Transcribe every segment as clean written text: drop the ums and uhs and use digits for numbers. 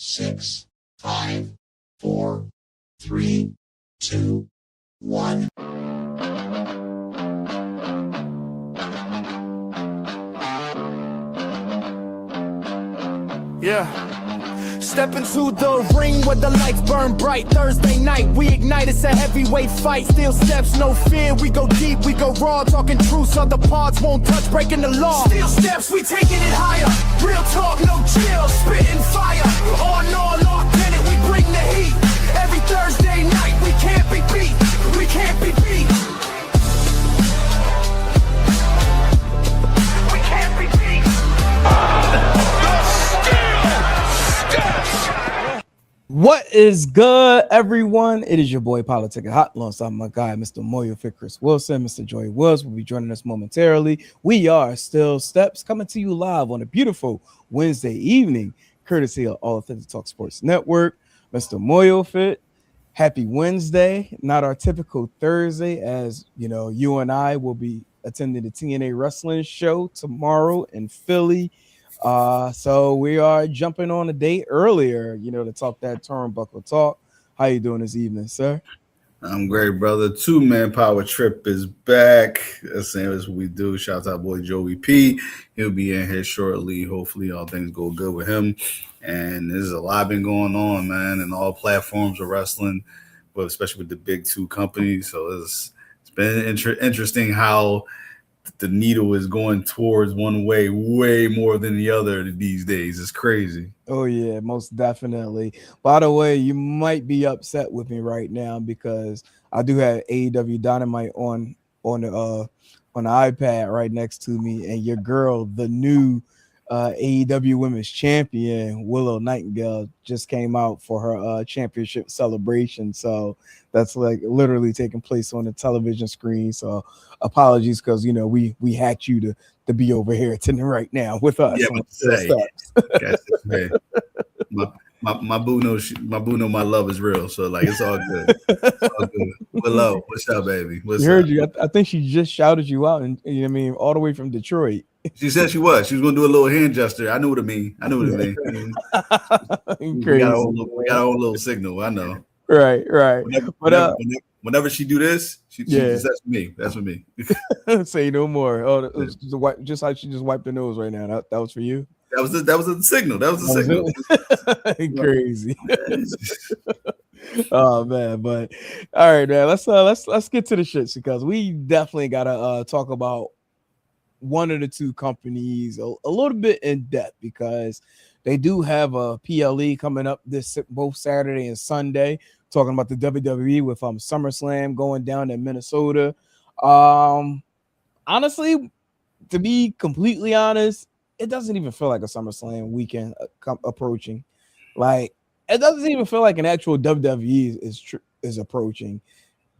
6, 5, 4, 3, 2, 1. Yeah. Step into the ring where the lights burn bright. Thursday night, we ignite. It's a heavyweight fight. Steel steps, no fear. We go deep, we go raw. Talking truth, other parts won't touch. Breaking the law. Steel steps, we taking it higher. Real talk, no chill. Spitting fire. On, locked in it. We bring the heat. Every Thursday night, we can't be beat. We can't be beat. We can't be beat. What is good, everyone? It is your boy Politic Hot alongside my guy, Mr. Moyo Fit Chris Wilson. Mr. Joy Wills will be joining us momentarily. We are Still Steps, coming to you live on a beautiful Wednesday evening, courtesy of All Authentic Talk Sports Network. Mr. Moyo Fit, happy Wednesday. Not our typical Thursday, as you know, you and I will be attending the TNA Wrestling show tomorrow in Philly. So we are jumping on a day earlier, to talk that turnbuckle talk. How you doing this evening, sir? I'm great, brother. 2-man power trip is back. The same as we do. Shout out boy Joey P. He'll be in here shortly. Hopefully all things go good with him. And there's a lot been going on, man, and all platforms of wrestling, but especially with the big two companies. So it's been interesting how the needle is going towards one way more than the other these days. It's crazy. Oh yeah, most definitely. By the way, you might be upset with me right now because I do have AEW Dynamite on the iPad right next to me, and your girl, the new AEW Women's Champion Willow Nightingale, just came out for her championship celebration. So that's like literally taking place on the television screen. So apologies, because we hacked you to be over here attending right now with us. Yeah, my boo knows my love is real, so like it's all good. It's all good. Willow, what's up, baby? What's heard up? You. I think she just shouted you out, and all the way from Detroit. She said she was gonna do a little hand gesture. I knew what it mean. We got our own little signal. I know. Right. Whenever she do this, that's for me. That's for me. Say no more. Oh, just like she just wiped her nose right now. That was for you. That was the signal. That was the signal. Crazy. Oh man, but all right, man. Let's get to the shits, because we definitely gotta talk about one of the two companies a little bit in depth, because they do have a PLE coming up both Saturday and Sunday, talking about the WWE with SummerSlam going down in Minnesota. Honestly, to be completely honest, it doesn't even feel like a SummerSlam weekend approaching. Like, it doesn't even feel like an actual WWE is approaching.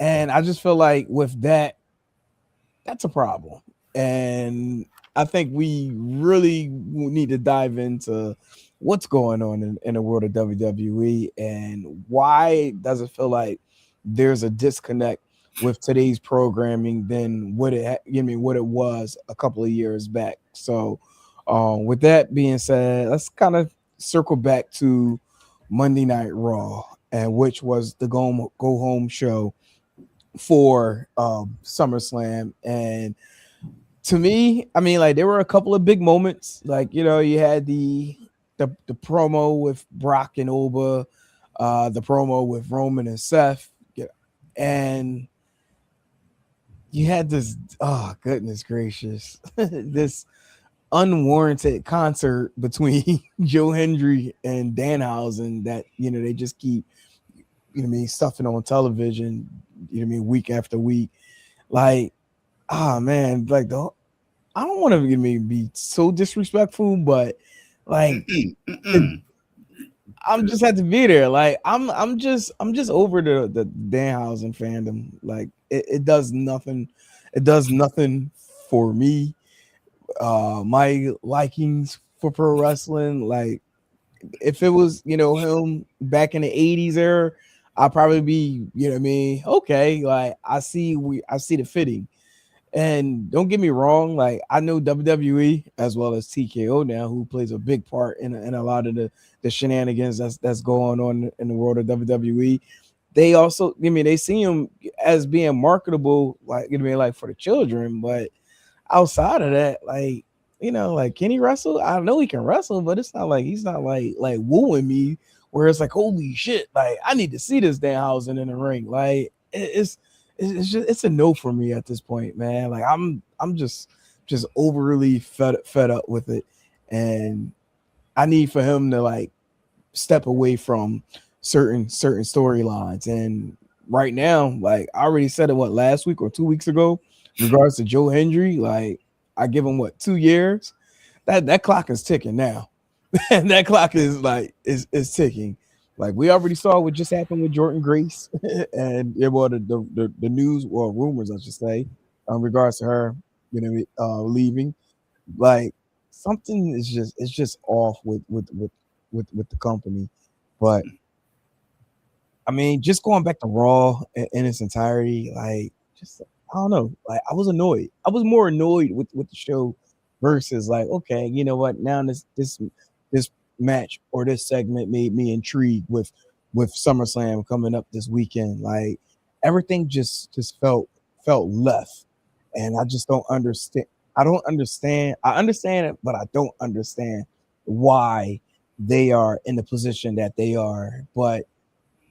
And I just feel like with that's a problem. And I think we really need to dive into what's going on in the world of WWE, and why does it feel like there's a disconnect with today's programming than what it was a couple of years back. So with that being said, let's kind of circle back to Monday Night Raw, and which was the go home show for SummerSlam. And to me, there were a couple of big moments. Like, you had the promo with Brock and Oba, the promo with Roman and Seth, and you had this, oh goodness gracious, this unwarranted concert between Joe Hendry and Danhausen that they just keep stuffing on television week after week. Like, oh man, like I don't want to be so disrespectful, but like I'm just had to be there. Like I'm just over the Danhausen fandom. Like it does nothing. It does nothing for me. My likings for pro wrestling, like if it was him back in the 80s era, I'd probably be okay, like I see the fitting. And don't get me wrong, like I know WWE as well as TKO now, who plays a big part in a lot of the shenanigans that's going on in the world of WWE. They also, I mean, they see him as being marketable, like like for the children, but outside of that, like like can he wrestle? I know he can wrestle, but it's not like he's not like wooing me where it's like holy shit, like I need to see this Danhausen in the ring. Like it's just it's a no for me at this point, man. Like I'm just overly fed up with it, and I need for him to like step away from certain storylines. And right now, like I already said it last week or 2 weeks ago, in regards to Joe Hendry, like I give him 2 years. That clock is ticking now. And that clock is like is ticking. Like we already saw what just happened with Jordan Grace and the news or rumors, I should say, in regards to her, leaving. Like something is just off with the company. But I mean, just going back to Raw in its entirety, like just I don't know. Like I was annoyed. I was more annoyed with the show versus like, okay, you know what? Now this match or this segment made me intrigued with SummerSlam coming up this weekend. Like everything just felt left, and I just don't understand. I don't understand. I understand it, but I don't understand why they are in the position that they are. But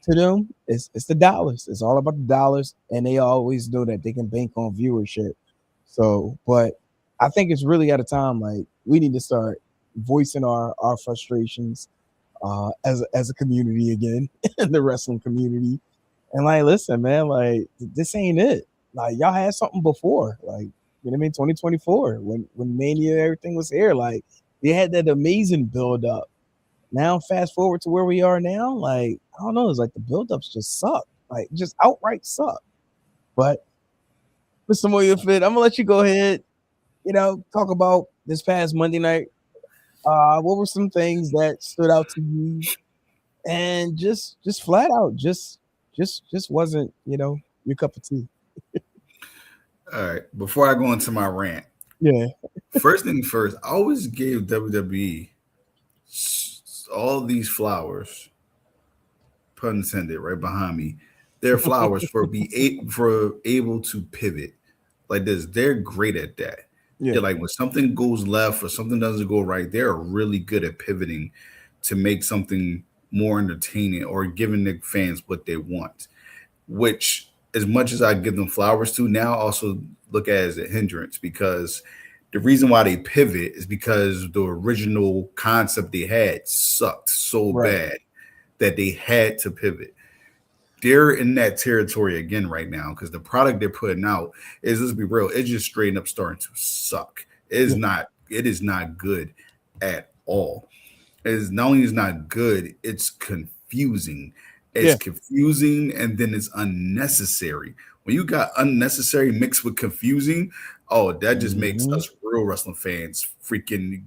to them, it's the dollars. It's all about the dollars, and they always know that they can bank on viewership. So, but I think it's really at a time like we need to start voicing our frustrations as a community again, in the wrestling community. And like, listen, man, like this ain't it. Like y'all had something before, like you know what I mean, 2024 when Mania everything was here. Like they had that amazing build up. Now fast forward to where we are now, like I don't know, it's like the build-ups just suck, like just outright suck. But Mr. Moyerfit, I'm gonna let you go ahead, talk about this past Monday night. What were some things that stood out to you, and just flat out, just wasn't your cup of tea. All right. Before I go into my rant, Yeah, first thing first, I always gave WWE all these flowers, pun intended, right behind me. They're flowers for able to pivot like this. They're great at that. yeah, They're like when something goes left or something doesn't go right, they're really good at pivoting to make something more entertaining or giving the fans what they want. Which, as much as I give them flowers to, now also look at it as a hindrance because the reason why they pivot is because the original concept they had sucked so right, bad that they had to pivot. They're in that territory again right now because the product they're putting out is, let's be real, it's just straight up starting to suck. yeah, It is not good at all. It is not only is not good, it's confusing. It's yeah. confusing and then it's unnecessary. When you got unnecessary mixed with confusing, oh, that just makes Mhm. us real wrestling fans freaking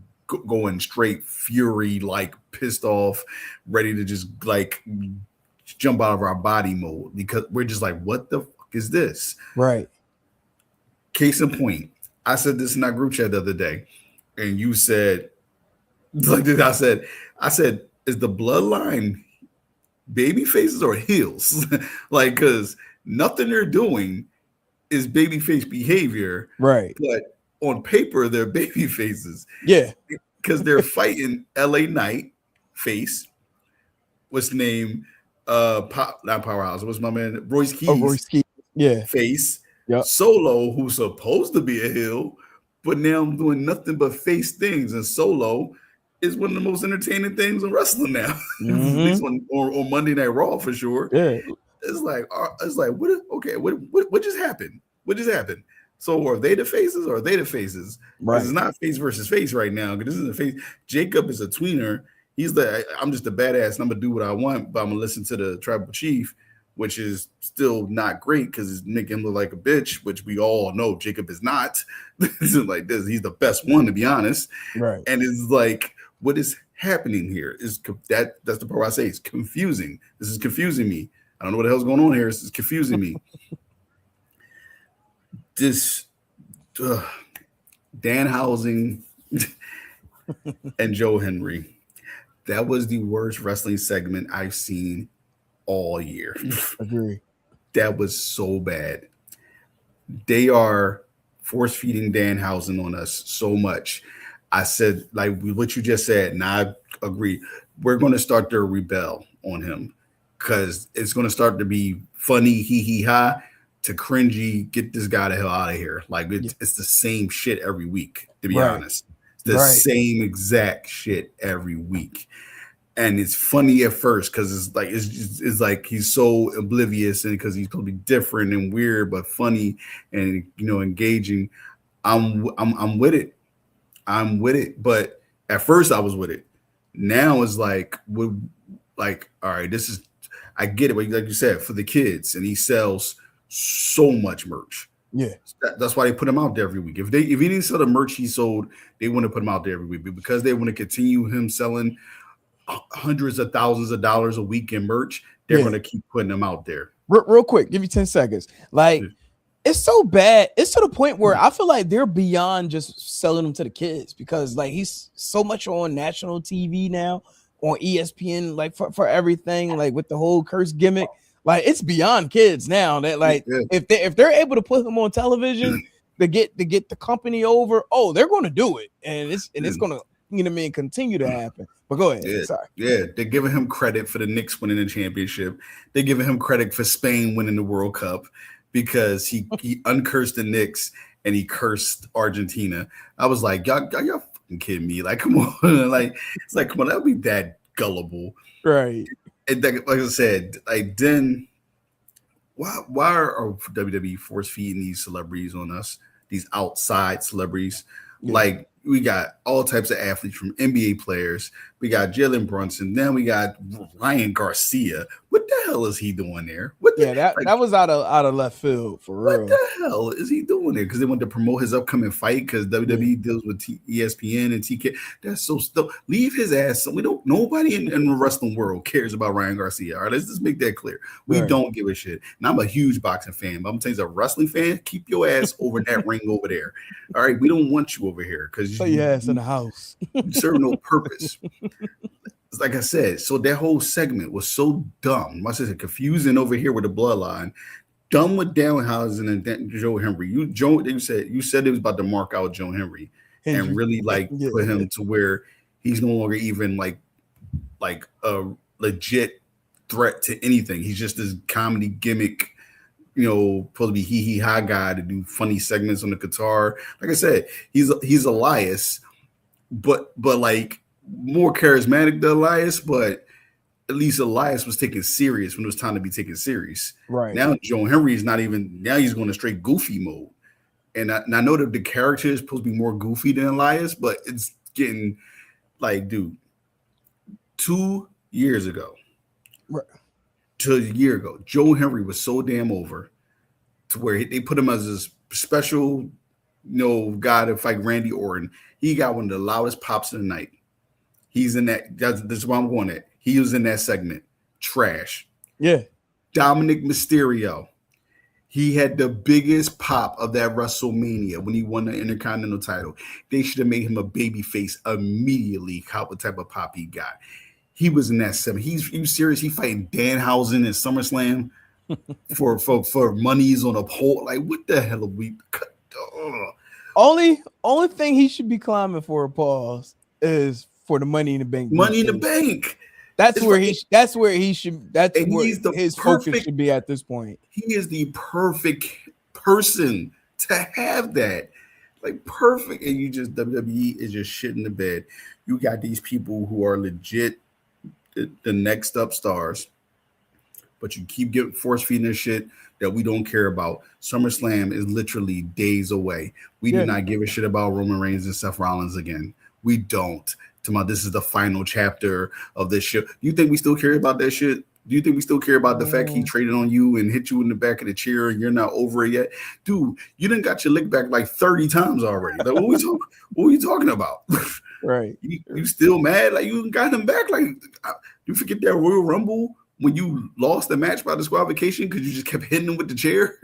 going straight fury, like pissed off, ready to just like jump out of our body mode because we're just like, what the fuck is this? Right. Case in point, I said this in our group chat the other day, and you said, like this, I said, is the bloodline baby faces or heels? Like, because nothing they're doing is baby face behavior, Right. but on paper they're baby faces Yeah. because they're fighting LA Knight face. What's the name? Not Powerhouse. What's my man? Royce Oh, Roy Keys Ski. Yeah. face. Yep. Solo, who's supposed to be a heel, but now I'm doing nothing but face things. And Solo is one of the most entertaining things in wrestling now. At least Mm-hmm. on Monday Night Raw for sure. Yeah. It's like what just happened? What just happened? So are they the faces or are they the faces? Because Right. it's not face versus face right now. Because this is a face. Jacob is a tweener. He's I'm just a badass and I'm gonna do what I want, but I'm gonna listen to the tribal chief, which is still not great because it's making him look like a bitch, which we all know Jacob is not. Like this, he's the best one to be honest. Right. And it's like, what is happening here? That's the part where I say it's confusing. This is confusing me. I don't know what the hell's going on here. This is confusing me. This Danhausen and Joe Henry. That was the worst wrestling segment I've seen all year. Agree. That was so bad. They are force feeding Danhausen on us so much. I said, like what you just said, and I agree. We're going to start to rebel on him because it's going to start to be funny, hee hee ha, to cringy. Get this guy the hell out of here. Like it's the same shit every week. To be honest, it's the same exact shit every week. And it's funny at first because it's like he's so oblivious and because he's going to be different and weird but funny and engaging. I'm with it. I'm with it. But at first I was with it. Now it's like all right, this is, I get it. But like you said, for the kids, and he sells so much merch. Yeah, that's why they put him out there every week. If he didn't sell the merch he sold, they wouldn't put him out there every week. But because they want to continue him selling hundreds of thousands of dollars a week in merch, they're going to keep putting them out there. Real quick, give you 10 seconds. Like, it's so bad. It's to the point where I feel like they're beyond just selling them to the kids because, like, he's so much on national TV now, on ESPN, like, for everything, like, with the whole curse gimmick. Like, it's beyond kids now. That, like, if they're able to put him on television to get the company over, they're going to do it. And it's going to, continue to happen. But go ahead. Yeah, sorry. Yeah, they're giving him credit for the Knicks winning the championship. They're giving him credit for Spain winning the World Cup because he uncursed the Knicks and he cursed Argentina. I was like, y'all fucking kidding me? Like, come on, like it's like, come on, that'd be that gullible, right? And like I said, like then why are WWE force feeding these celebrities on us? These outside celebrities, like. We got all types of athletes from NBA players. We got Jalen Brunson. Then we got Ryan Garcia. What the hell is he doing there? That was out of left field for real. What the hell is he doing there? Because they want to promote his upcoming fight because WWE deals with ESPN and TK. That's so still leave his ass. We don't. Nobody in the wrestling world cares about Ryan Garcia. All right, let's just make that clear. We don't give a shit. And I'm a huge boxing fan. But I'm telling you, as a wrestling fan, keep your ass over that ring over there. All right, we don't want you over here because your ass in the house. You serve no purpose. Like I said, so that whole segment was so dumb. I said confusing over here with the bloodline, dumb with Danhausen and Joe Henry. You said it was about to mark out Joe Henry and really put him to where he's no longer even like a legit threat to anything. He's just this comedy gimmick. Supposed to be hee hee ha guy to do funny segments on the guitar. Like I said, he's Elias, but like more charismatic than Elias. But at least Elias was taken serious when it was time to be taken serious. Right now, Joe Henry is not even. Now he's going to straight goofy mode. And I know that the character is supposed to be more goofy than Elias, but it's getting like, dude, 2 years ago. Right. To a year ago, Joe Henry was so damn over to where they put him as a special, guy to fight Randy Orton. He got one of the loudest pops of the night. He's in that. This is why I'm going at. He was in that segment. Trash. Yeah. Dominic Mysterio. He had the biggest pop of that WrestleMania when he won the Intercontinental title. They should have made him a babyface immediately. What type of pop he got. He was in that 7. He was serious. He fighting Danhausen in SummerSlam for monies on a pole. Like, what the hell are we? Only thing he should be climbing for, pause, is for the Money in the Bank. Money in the Bank. That's where he should. That's where his focus should be at this point. He is the perfect person to have that. Like, perfect. And WWE is just shitting the bed. You got these people who are legit the next up stars, but you keep getting force feeding this shit that we don't care about. SummerSlam is literally days away. We do not give a shit about Roman Reigns and Seth Rollins again. We don't. This is the final chapter of this shit. Do you think we still care about that shit? Do you think we still care about the fact he traded on you and hit you in the back of the chair and you're not over it yet? Dude, you done got your lick back like 30 times already. Like, what are you talking about? Right. You still mad? Like, you got him back? Like, you forget that Royal Rumble when you lost the match by disqualification because you just kept hitting him with the chair?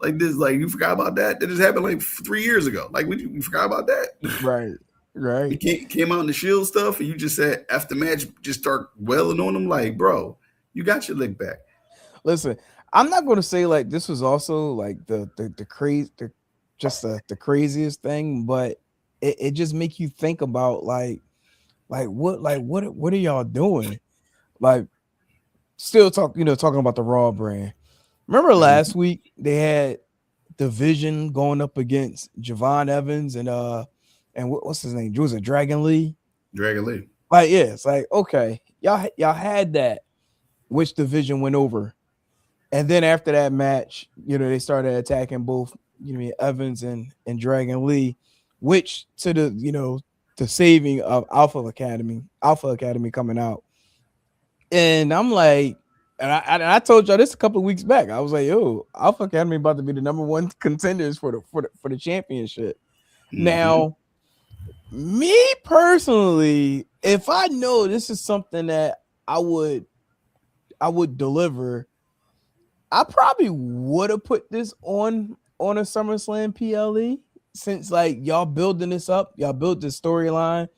Like this, like you forgot about that? That just happened like 3 years ago. Like you forgot about that? Right. He came out in the Shield stuff and you just said after the match, just start welling on him. Like, bro, you got your lick back. Listen, I'm not going to say like this was also like the crazy, the craziest thing, but it just make you think about like what are y'all doing? Like still talking about the Raw brand. Remember last week they had Division going up against Javon Evans and what's his name? Was it Dragon Lee? Dragon Lee. Like, yeah, it's like, okay, y'all had that, which Division went over. And then after that match, they started attacking both, Evans and Dragon Lee, which to the saving of Alpha Academy coming out. And I'm like, and I told y'all this a couple of weeks back. I was like, yo, Alpha Academy about to be the number one contenders for the championship. Mm-hmm. Now, me personally, if I know this is something that I would deliver, I probably would have put this on a SummerSlam PLE, since like y'all building this up, y'all built this storyline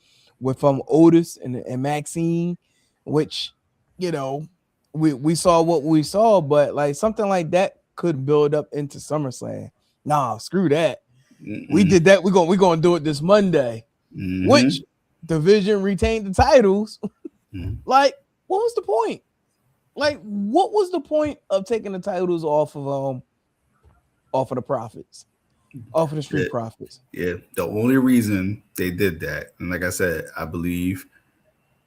with Otis and Maxine, which we saw what we saw, but like something like that could build up into SummerSlam. Nah, screw that. Mm-mm. We did that. We're gonna do it this Monday. Mm-hmm. Which Division retained the titles. Mm-hmm. Like, what was the point? Like, what was the point of taking the titles off of the Profits, off of the Street Profits? Yeah, the only reason they did that, and like I said, I believe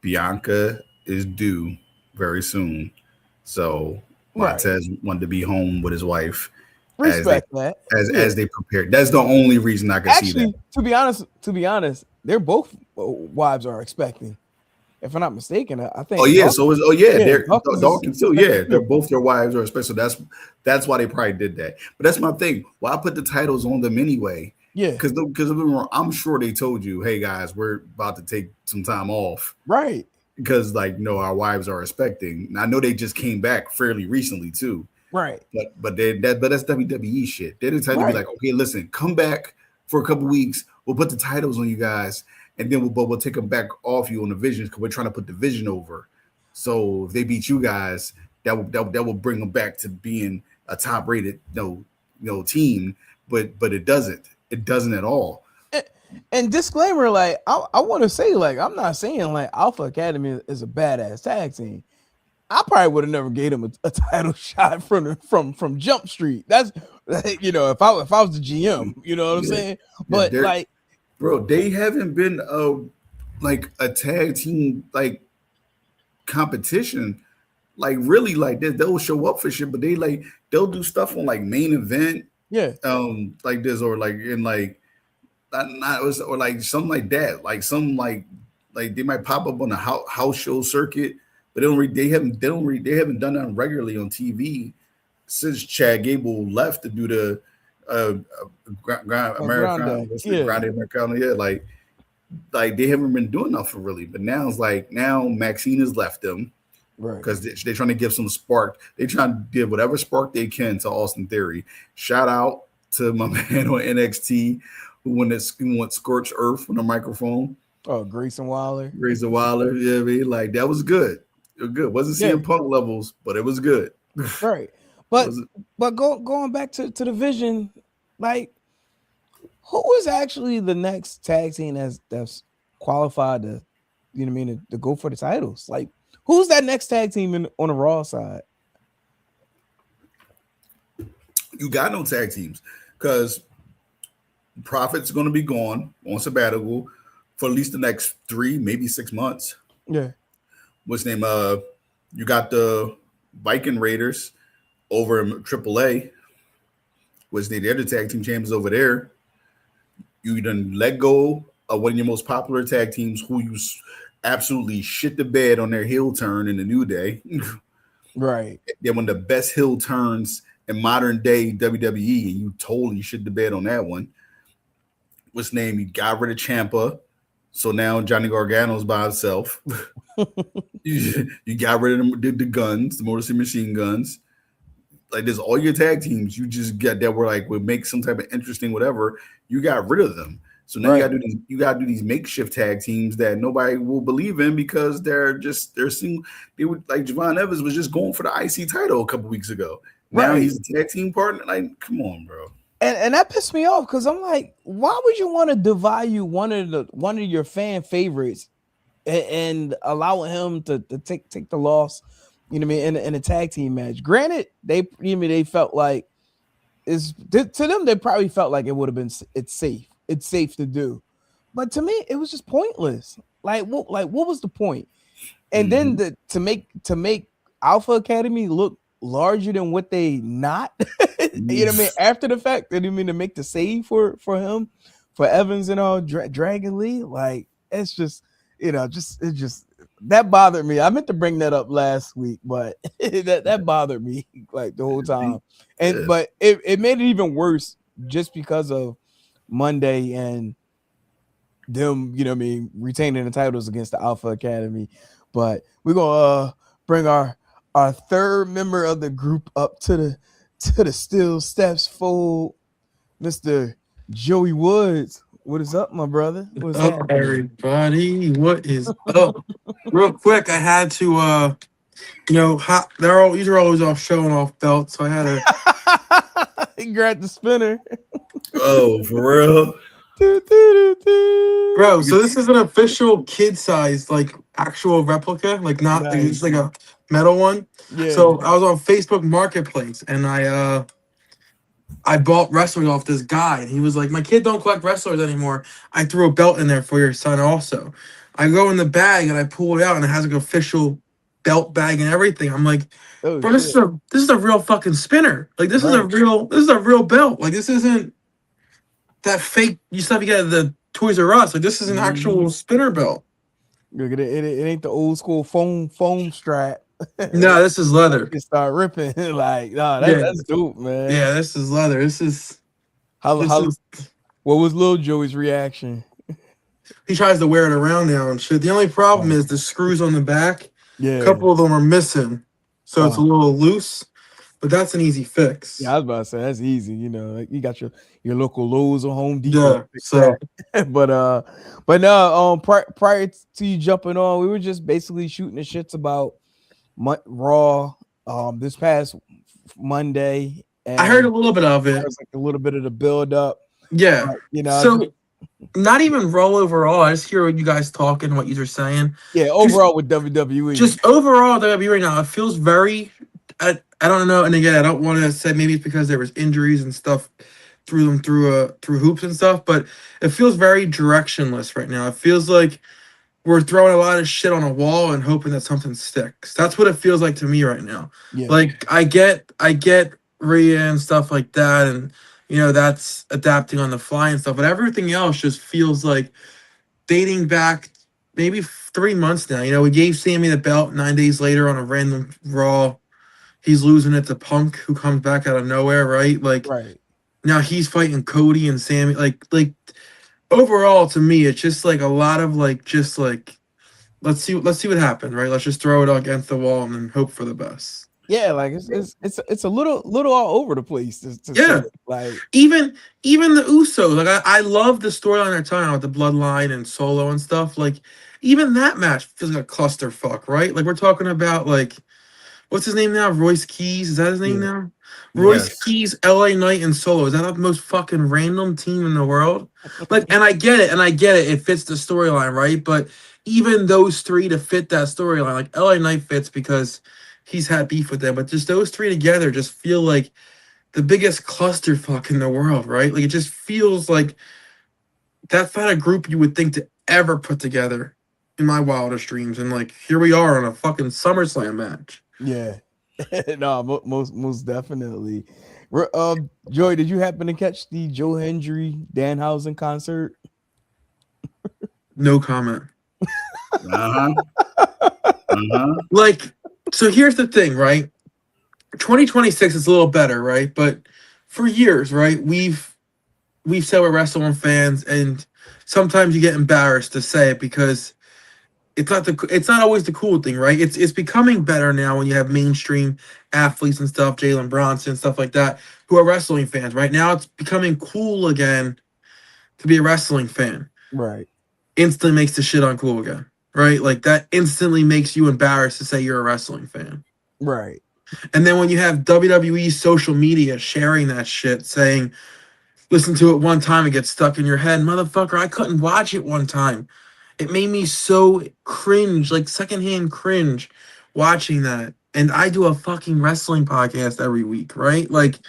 Bianca is due very soon, so Montez wanted to be home with his wife. Respect as they prepared. That's the only reason I could see that. To be honest, they're both wives are expecting. If I'm not mistaken, I think. They're Dawkins too. Yeah, they're both their wives are expecting. So that's why they probably did that. But that's my thing. Why put the titles on them anyway? Yeah, because I'm sure they told you, hey guys, we're about to take some time off, right? Because our wives are expecting. And I know they just came back fairly recently too. Right. But that's WWE shit. They didn't tell you to be like, okay, listen, come back for a couple weeks. We'll put the titles on you guys, and then we'll take them back off you on the Division because we're trying to put the Division over. So if they beat you guys, that will bring them back to being a top rated team. But it doesn't. It doesn't at all. And disclaimer, like I want to say, like I'm not saying like Alpha Academy is a badass tag team. I probably would have never gave him a title shot from Jump Street. That's if I was the GM, you know what I'm saying? But like, bro, they haven't been a tag team like competition, like really like this. They'll show up for shit, but they'll do stuff on like main event, like this or like in like or like something like that, like some like they might pop up on the house show circuit. But they haven't done that regularly on TV since Chad Gable left to do the Grande Americana. Yeah, like they haven't been doing nothing really. But now it's like Maxine has left them, right? Because they're trying to give some spark. They're trying to give whatever spark they can to Austin Theory. Shout out to my man on NXT who went Scorched Earth on the microphone. Oh, Grayson Waller. Yeah, I mean, like that was good. Good. Wasn't CM Punk levels, but it was good. Right. But going back to the Vision, like who is actually the next tag team that's qualified to, to go for the titles? Like who's that next tag team on the Raw side? You got no tag teams because Profit's going to be gone on sabbatical for at least the next 3, maybe 6 months. Yeah. What's name? You got the Viking Raiders over in AAA. What's name? They're the tag team champions over there. You done let go of one of your most popular tag teams who you absolutely shit the bed on their heel turn in the New Day. Right. They're one of the best heel turns in modern day WWE, and you totally shit the bed on that one. What's name? You got rid of Ciampa. So now Johnny Gargano's by himself. You got rid of the guns, the Motor City Machine Guns. Like there's all your tag teams you just get that were like would make some type of interesting whatever. You got rid of them. So now Right. you gotta do these makeshift tag teams that nobody will believe in because they're single. They would like Javon Evans was just going for the IC title a couple weeks ago. Now Right. he's a tag team partner. Like, come on, bro. And that pissed me off because I'm like, why would you want to devalue one of your fan favorites and allow him to take the loss? You know what I mean? In a tag team match. Granted, they felt like to them they probably felt like it would have been it's safe. It's safe to do, but to me it was just pointless. Like what was the point? And then to make Alpha Academy look larger than what they not. You know what I mean? After the fact, they didn't mean to make the save for him, for Evans and all Dragon Lee. Like it's just that bothered me. I meant to bring that up last week, but that bothered me like the whole time. And but it made it even worse just because of Monday and them, you know what I mean, retaining the titles against the Alpha Academy. But we're gonna bring our third member of the group up to the steel steps full, Mr. Joey Woods. What is up, my brother? What's up, everybody? What is up? Real quick, I had to these are always off showing off belts, so I had to he grabbed the spinner. Oh, for real? Bro, so this is an official kid-sized, like, actual replica, like, not Nice. like, it's like a metal one. Yeah. So I was on Facebook Marketplace, and I bought wrestlers off this guy, and he was like, my kid don't collect wrestlers anymore. I threw a belt in there for your son also. I go in the bag, and I pull it out, and it has, like, official belt bag and everything. I'm like, bro, this is a real fucking spinner. Like, this is a real belt. Like, this isn't that fake stuff you get at the Toys R Us. Like, this is an actual spinner belt. Look at it. It ain't the old school foam strap. No, this is leather. You start ripping like, that's dope, man. Yeah, this is leather. This is what was Lil Joey's reaction? He tries to wear it around now and shit. The only problem is the screws on the back. Yeah, a couple of them are missing, so it's a little loose. But that's an easy fix. Yeah, I was about to say that's easy. You know, like you got your local Lowe's or Home Depot. Yeah. So, but no. Prior to you jumping on, we were just basically shooting the shits about Raw. This past Monday, and I heard a little bit of it. It was like a little bit of the build up. Yeah. So not even Raw overall. I just hear what you guys talking, what you are saying. Yeah, overall with WWE. Just overall WWE right now, it feels very. I don't know, and again, I don't want to say maybe it's because there was injuries and stuff through hoops and stuff, but it feels very directionless right now. It feels like we're throwing a lot of shit on a wall and hoping that something sticks. That's what it feels like to me right now. Yeah. Like I get Rhea and stuff like that, and that's adapting on the fly and stuff, but everything else just feels like dating back maybe 3 months now. We gave Sammy the belt 9 days later on a random Raw. He's losing it to Punk, who comes back out of nowhere, right? Like, now he's fighting Cody and Sammy. Like overall, to me, it's just like a lot of let's see what happens, right? Let's just throw it against the wall and then hope for the best. Yeah, like it's a little all over the place. Yeah, like even the Usos. Like I love the storyline they're telling with the Bloodline and Solo and stuff. Like even that match feels like a clusterfuck, right? Like we're talking about like. What's his name now? Royce Keys. Is that his name now? Royce Keys, LA Knight, and Solo. Is that the most fucking random team in the world? Like, and I get it. It fits the storyline, right? But even those three to fit that storyline, like LA Knight fits because he's had beef with them. But just those three together just feel like the biggest clusterfuck in the world, right? Like it just feels like that's not a group you would think to ever put together in my wildest dreams. And like here we are on a fucking SummerSlam match. Yeah, no, most definitely. Joy, did you happen to catch the Joe Hendry Danhausen concert? No comment. Like, so here's the thing, right? 2026 is a little better, right? But for years, right, we've said we're wrestling fans, and sometimes you get embarrassed to say it because it's not always the cool thing, right? It's becoming better now when you have mainstream athletes and stuff, Jalen Bronson, stuff like that, who are wrestling fans. Right now, it's becoming cool again to be a wrestling fan. Right. Instantly makes the shit uncool again, right? Like that instantly makes you embarrassed to say you're a wrestling fan. Right. And then when you have WWE social media sharing that shit, saying, listen to it one time and get stuck in your head, motherfucker, I couldn't watch it one time. It made me so cringe, like secondhand cringe watching that. And I do a fucking wrestling podcast every week, right? Like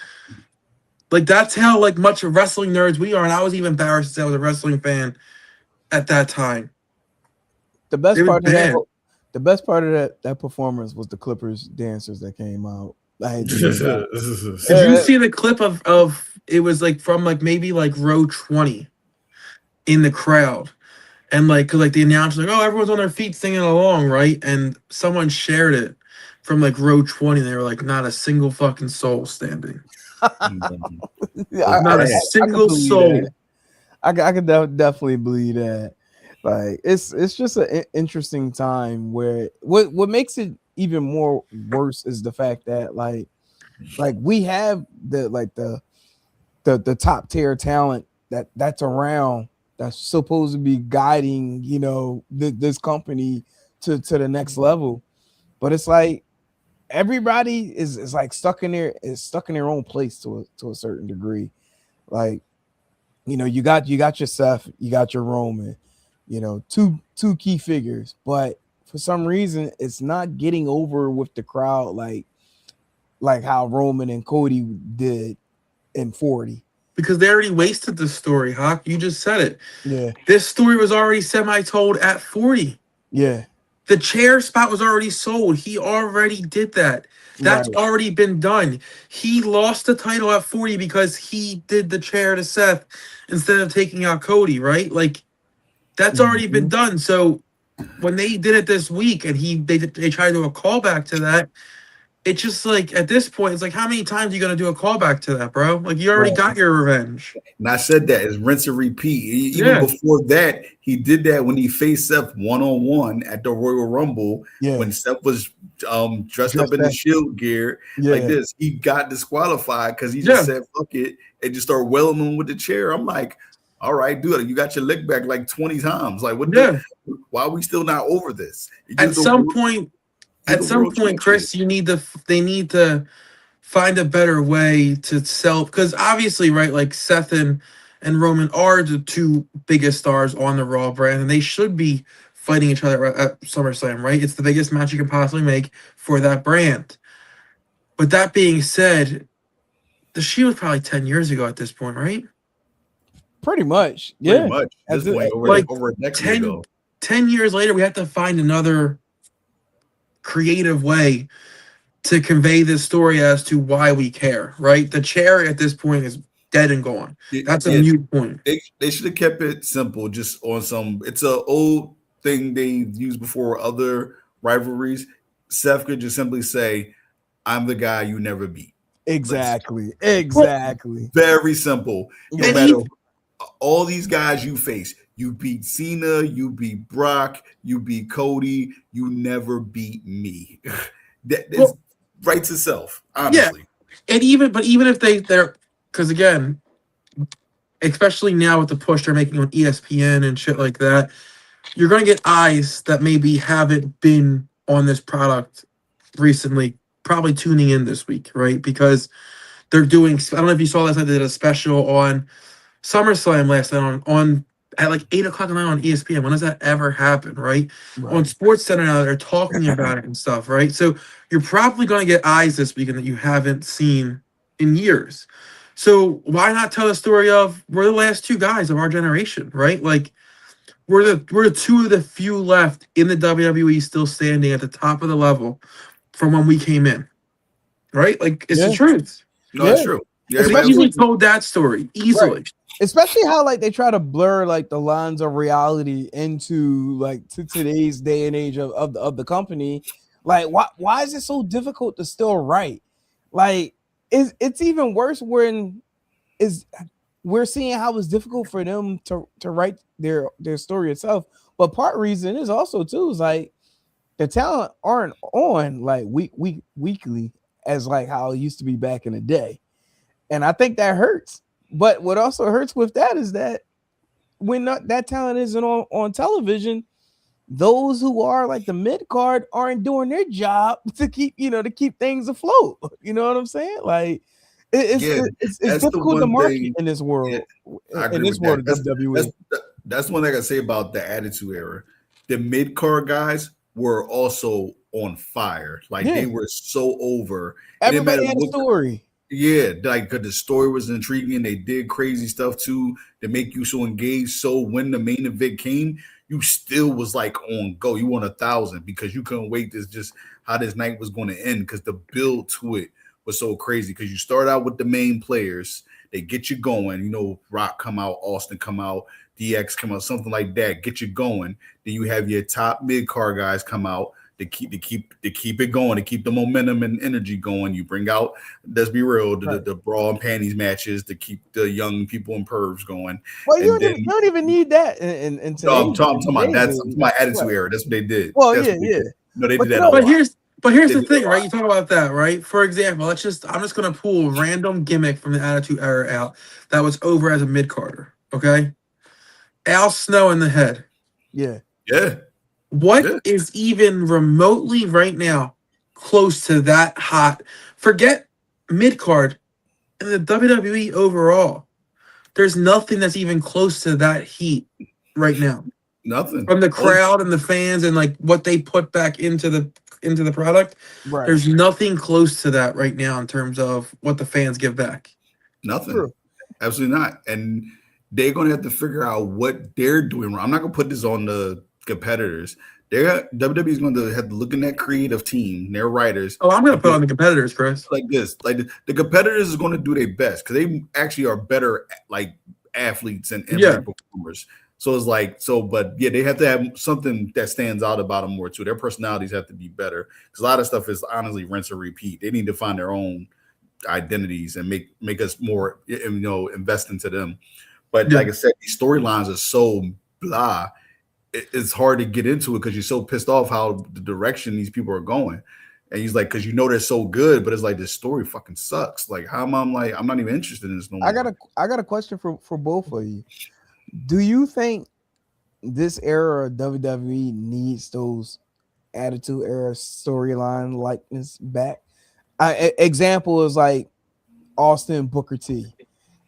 that's how like much of wrestling nerds we are. And I was even embarrassed to say I was a wrestling fan at that time. The best It was part of that, bad. the best part of that performance was the Clippers dancers that came out. Like, Did you see the clip of it was like from like maybe like row 20 in the crowd? And like, cause like the announcer's like, oh, everyone's on their feet singing along, right? And someone shared it from like row 20. They were like, not a single fucking soul standing. Not a single soul. I could definitely believe that. Like it's just an interesting time where what makes it even more worse is the fact that like we have the top tier talent that's around that's supposed to be guiding this company to the next level, but it's like everybody is like stuck in their own place to a certain degree. Like you got your Seth, you got your Roman, two key figures, but for some reason it's not getting over with the crowd like how Roman and Cody did in 40. Because they already wasted the story, Hawk. You just said it. Yeah. This story was already semi-told at 40. Yeah. The chair spot was already sold. He already did that. That's Right. already been done. He lost the title at 40 because he did the chair to Seth instead of taking out Cody, right? Like, that's already been done. So when they did it this week and they tried to do a callback to that, it's just like at this point, it's like how many times are you gonna do a callback to that, bro? Like you already got your revenge. And I said that is rinse and repeat. Even Yeah. before that, he did that when he faced Seth one-on-one at the Royal Rumble. Yeah. When Seth was dressed up in the Shield gear like this, he got disqualified because he just said fuck it and just started wailing him with the chair. I'm like, all right, dude, you got your leg back like 20 times. Like, why are we still not over this? At some point, Chris, they need to find a better way to sell, because obviously, right, like Seth and Roman are the two biggest stars on the Raw brand, and they should be fighting each other at SummerSlam, right? It's the biggest match you can possibly make for that brand. But that being said, the Shield was probably 10 years ago at this point, right? Pretty much. Yeah. Pretty much. At this point, over a decade ago. 10 years later, we have to find another creative way to convey this story as to why we care, right? The chair at this point is dead and gone. That's a mute point. They should have kept it simple, just on it's an old thing they used before other rivalries. Seth could just simply say, I'm the guy you never beat. Exactly. Very simple. No matter all these guys you face, you beat Cena, you beat Brock, you beat Cody, you never beat me. That writes itself, honestly. Yeah. And even if they're because again, especially now with the push they're making on ESPN and shit like that, you're gonna get eyes that maybe haven't been on this product recently, probably tuning in this week, right? Because they're doing, I don't know if you saw last night, they did a special on SummerSlam last night on at like 8 o'clock at night on ESPN. When does that ever happen, right? On Sports Center now, they're talking about it and stuff, right? So you're probably going to get eyes this weekend that you haven't seen in years. So why not tell a story of we're the last two guys of our generation, right? Like we're the two of the few left in the WWE still standing at the top of the level from when we came in, right? Like it's the truth. No, it's true. Yeah, we easily told that story easily. Right. Especially how like they try to blur like the lines of reality into like to today's day and age of the company. Like why is it so difficult to still write? Like it's even worse when we're seeing how it's difficult for them to write their story itself. But part reason is also too is like the talent aren't on like weekly as like how it used to be back in the day. And I think that hurts. But what also hurts with that is that when that talent isn't on television, those who are like the mid card aren't doing their job to keep things afloat. You know what I'm saying? Like it's that's the difficult to one market thing. in this world. I In agree this with world that. of WWE. That's one thing I can say about the Attitude Era. The mid card guys were also on fire. Like Yeah. they were so over. It didn't Everybody matter had a what. story. Yeah, like because the story was intriguing. They did crazy stuff too to make you so engaged. So when the main event came, you still was like on go. You won 1,000 because you couldn't wait to just how this night was going to end because the build to it was so crazy. Because you start out with the main players, they get you going. You know, Rock come out, Austin come out, DX come out, something like that. Get you going. Then you have your top mid card guys come out. To keep it going, to keep the momentum and energy going. You bring out, let's be real, the bra and panties matches to keep the young people and pervs going. Well, you don't even need that in today's. No, I'm talking about that's my Attitude right. Era. That's what they did. Well, that's yeah. Did. No, they But did that. But here's They the did thing, a right? lot. You talk about that, right? For example, I'm just gonna pull a random gimmick from the Attitude Era out that was over as a mid carder. Okay, Al Snow in the head. Yeah. Yeah. What is even remotely right now close to that hot? Forget mid card in the WWE overall. There's nothing that's even close to that heat right now. Nothing From the crowd and the fans and like what they put back into the product. Right. There's nothing close to that right now in terms of what the fans give back. Nothing. True. Absolutely not. And they're going to have to figure out what they're doing wrong. I'm not going to put this on the competitors. WWE is going to have to look in that creative team, their writers. Oh, I'm going to put on the competitors, Chris. Like this. Like the competitors is going to do their best because they actually are better like athletes and performers. So it's like, but yeah, they have to have something that stands out about them more too. Their personalities have to be better because a lot of stuff is honestly rinse and repeat. They need to find their own identities and make us more, invest into them. But like I said, these storylines are so blah. It's hard to get into it because you're so pissed off how the direction these people are going. And he's like, because they're so good, but it's like this story fucking sucks. Like, how am I like, I'm not even interested in this no more. I got a question for both of you. Do you think this era of WWE needs those Attitude Era storyline likeness back? Example is like Austin Booker T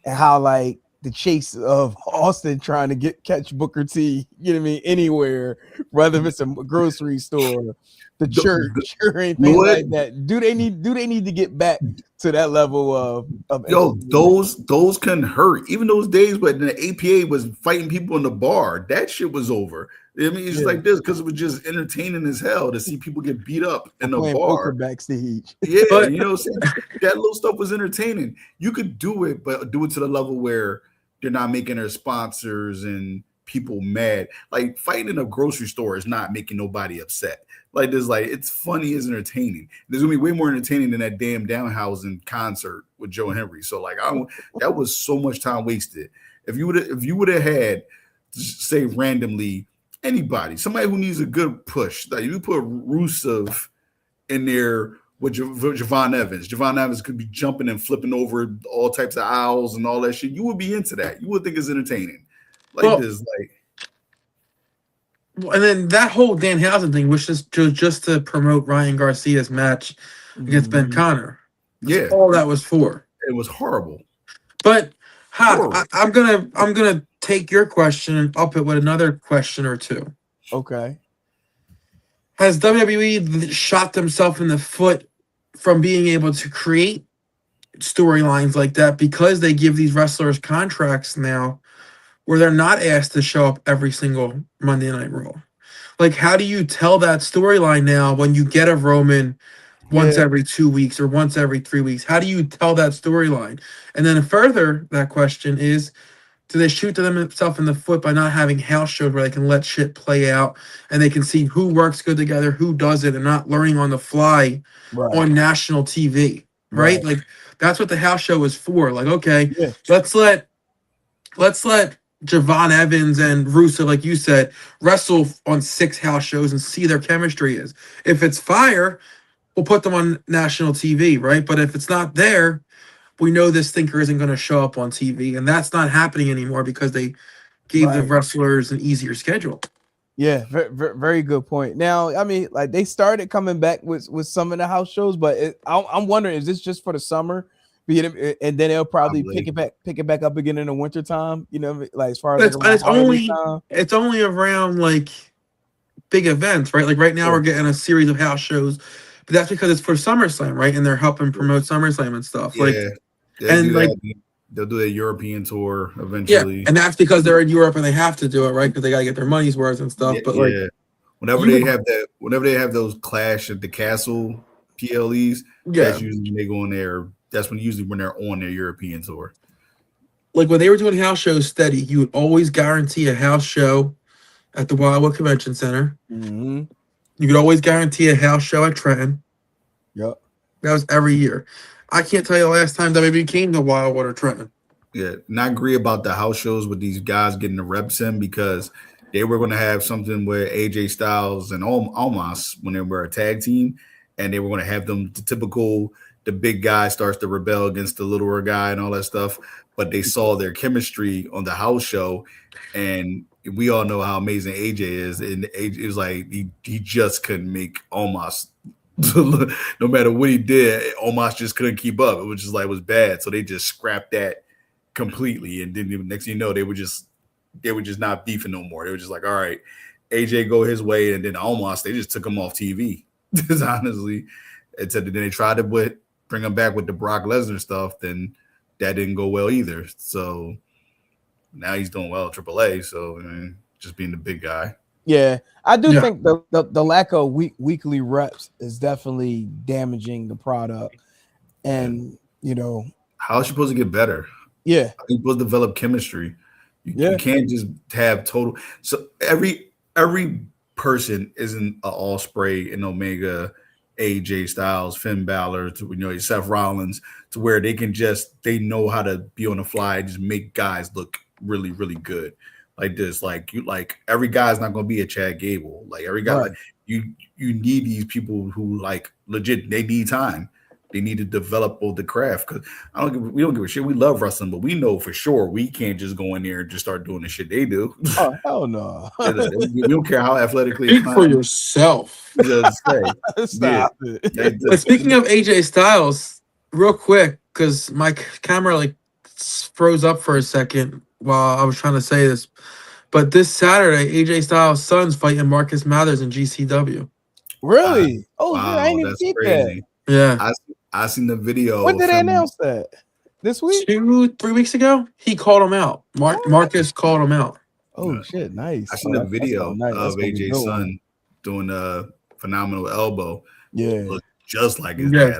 and how like the chase of Austin trying to catch Booker T, you know what I mean, anywhere, whether if it's a grocery store, the church, or anything like that. Do they need to get back to that level of those can hurt. Even those days when the APA was fighting people in the bar, that shit was over. I mean, it's just like this because it was just entertaining as hell to see people get beat up in the bar backstage. Yeah, that little stuff was entertaining. You could do it, but do it to the level where they're not making their sponsors and people mad. Like fighting in a grocery store is not making nobody upset. Like it's funny, it's entertaining. There's gonna be way more entertaining than that damn Downhausen concert with Joe Henry. So like, that was so much time wasted. If you would have had, say randomly, anybody, somebody who needs a good push, like you put Rusev in there with Javon Evans. Javon Evans could be jumping and flipping over all types of aisles and all that shit. You would be into that. You would think it's entertaining. And then that whole Danhausen thing was just to promote Ryan Garcia's match against Ben Connor. That's all that was for. It was horrible. But I'm gonna take your question and up it with another question or two. Okay. Has WWE shot themselves in the foot from being able to create storylines like that because they give these wrestlers contracts now where they're not asked to show up every single Monday Night Raw? Like, how do you tell that storyline now when you get a Roman once every 2 weeks or once every 3 weeks? How do you tell that storyline? And then further, that question is, do they shoot themselves in the foot by not having house shows where they can let shit play out and they can see who works good together, who doesn't, and not learning on the fly on national TV, right? Like, that's what the house show is for. Like, okay, let's let let's let Javon Evans and Russo, like you said, wrestle on 6 house shows and see their chemistry is. If it's fire, we'll put them on national TV, right? But if it's not there, we know this thinker isn't going to show up on TV, and that's not happening anymore because they gave the Right. wrestlers an easier schedule. Yeah, very good point. Now, I mean, like they started coming back with some of the house shows, but I'm wondering, is this just for the summer? And then they'll probably pick it back up again in the wintertime, you know, like as far as It's, like around holiday time. it's only around like big events, right? Like right now we're getting a series of house shows, but that's because it's for SummerSlam, right? And they're helping promote SummerSlam and stuff. Like, and like they'll do a European tour eventually. Yeah, and that's because they're in Europe and they have to do it, right? Because they got to get their money's worth and stuff. But like, whenever they have those Clash at the Castle PLEs, that's usually when they go on there. That's usually when they're on their European tour. Like when they were doing house shows steady, you would always guarantee a house show at the Wildwood Convention Center. Mm-hmm. You could always guarantee a house show at Trenton. Yep. That was every year. I can't tell you the last time WWE came to Wildwood or Trenton. Yeah, not agree about the house shows with these guys getting the reps in because they were going to have something with AJ Styles and Omos when they were a tag team, and they were going to have them the big guy starts to rebel against the littler guy and all that stuff. But they saw their chemistry on the house show, and we all know how amazing AJ is. And it was like he just couldn't make Omos. No matter what he did, Omos just couldn't keep up. It was just like it was bad. So they just scrapped that completely. And then next thing you know, they were just not beefing no more. They were just like, all right, AJ go his way, and then Omos, they just took him off TV. Honestly, and then they tried to bring him back with the Brock Lesnar stuff. Then that didn't go well either. So now he's doing well at AAA. So I mean, just being the big guy. Yeah, I do think the lack of weekly reps is definitely damaging the product. And you know, how is she supposed to get better? Yeah, you're supposed to develop chemistry. You can't just have total. So every person isn't an Ospreay and Omega, AJ Styles, Finn Balor, to Seth Rollins, to where they know how to be on the fly and just make guys look really, really good. Like this, like every guy's not going to be a Chad Gable. Like every guy, you need these people who like legit. They need time. They need to develop the craft. Because we don't give a shit. We love wrestling, but we know for sure we can't just go in there and just start doing the shit they do. Oh hell no! We don't care how athletically. Speak for yourself. Stop it. But speaking of AJ Styles, real quick, because my camera like froze up for a second while I was trying to say this. But this Saturday, AJ Styles' son's fighting Marcus Mathers in GCW. Really? Wow, I didn't even see that. Yeah. I seen the video. When did they announce that? This week? 2-3 weeks ago? He called him out. Marcus called him out. Oh, shit. Nice. I seen the video of AJ's son doing a phenomenal elbow. Yeah. Looked just like his dad.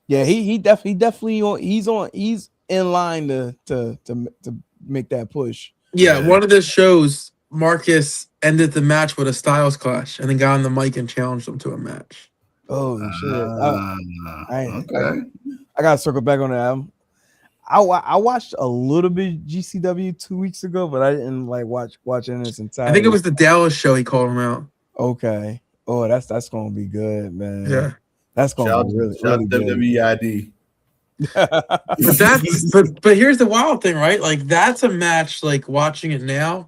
He definitely he's in line to make that push. Yeah, one of the shows, Marcus ended the match with a Styles clash and then got on the mic and challenged him to a match. Oh shit! I gotta circle back on that. I watched a little bit GCW 2 weeks ago, but I didn't like watching this entirely. I think it was the Dallas show. He called him out. Okay. Oh, that's gonna be good, man. Yeah, that's gonna be really good. WWEID. but here's the wild thing, right? Like that's a match. Like watching it now,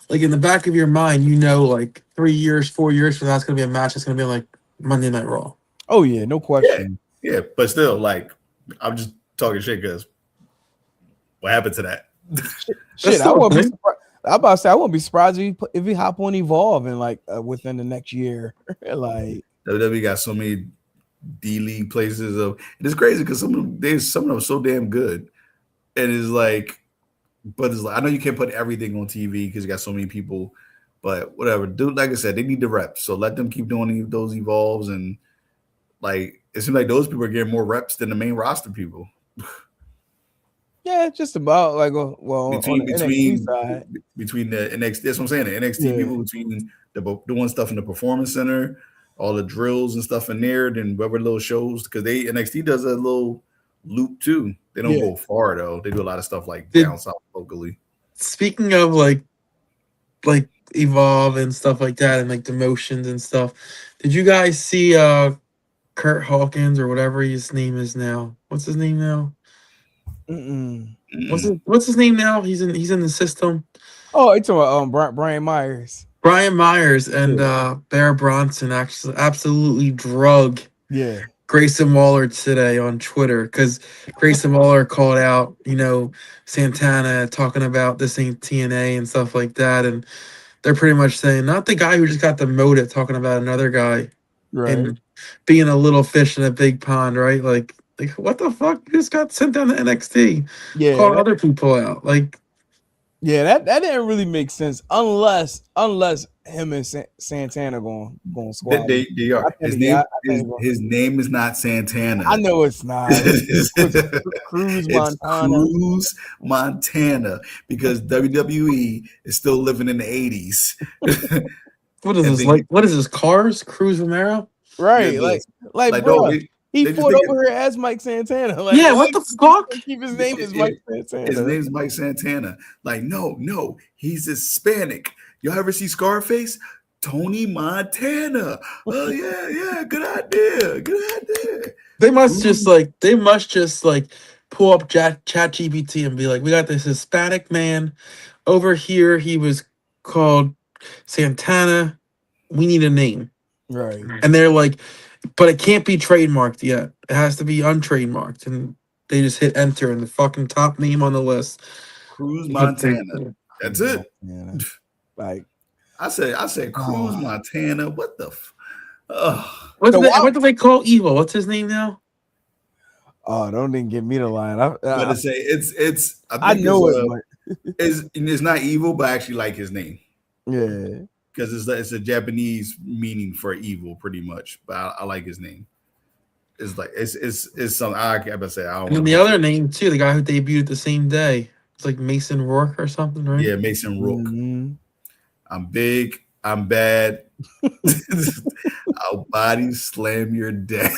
like in the back of your mind, like 3 years, 4 years from now, it's gonna be a match. It's gonna be like Monday Night Raw. Oh yeah, no question. Yeah, but still, like I'm just talking shit because what happened to that? Shit, I wouldn't be surprised. I'm about to say I wouldn't be surprised if he hop on Evolve and within the next year. Like WWE got so many D-League places and it's crazy because some of them are so damn good. And it's like, but it's like I know you can't put everything on TV because you got so many people. But whatever, dude. Like I said, they need the reps, so let them keep doing those evolves, and like it seems like those people are getting more reps than the main roster people. Yeah, just about like between the NXT. That's what I'm saying. The NXT people between doing stuff in the Performance Center, all the drills and stuff in there, then whatever little shows because NXT does a little loop too. They don't go far though. They do a lot of stuff like down south locally. Speaking of like Evolve and stuff like that, and like demotions and stuff, did you guys see Kurt Hawkins or whatever his name is now? What's his name now? What's his name now? He's in the system. Oh, it's Brian Myers. Brian Myers and Bear Bronson actually absolutely drug Grayson Waller today on Twitter, because Grayson Waller called out, Santana talking about this ain't TNA and stuff like that, and they're pretty much saying, not the guy who just got demoted talking about another guy, and being a little fish in a big pond, right? Like what the fuck? You just got sent down to NXT. Call other people out, like. Yeah, that didn't really make sense unless him and Santana going squad. They are. His name is not Santana. I know it's not. It's Cruz Montana. Cruz Montana, because WWE is still living in the 80s. What is this? What is this? Cars? Cruz Romero? Right. Yeah, like bro. He fought over here as Mike Santana. Like, yeah, what the fuck? Keep his name as Mike Santana. His name's Mike Santana. Like, no, he's Hispanic. Y'all ever see Scarface? Tony Montana. Oh yeah, good idea. They must just pull up ChatGPT and be like, we got this Hispanic man over here. He was called Santana. We need a name. Right. And they're like, but it can't be trademarked yet. It has to be untrademarked. And they just hit enter, and the fucking top name on the list, Cruz Montana. That's it. Yeah. Like I said Cruz Montana. What the what do they call Evil? What's his name now? Oh, don't even give me the line. I say it's I know it. It's not evil, but I actually like his name. Yeah. Because it's a Japanese meaning for evil, pretty much. But I like his name. It's like it's something I can't say. I don't. And the other name too, the guy who debuted the same day, it's like Mason Rourke or something, right? Yeah, Mason Rourke. Mm-hmm. I'm big. I'm bad. I'll body slam your dad.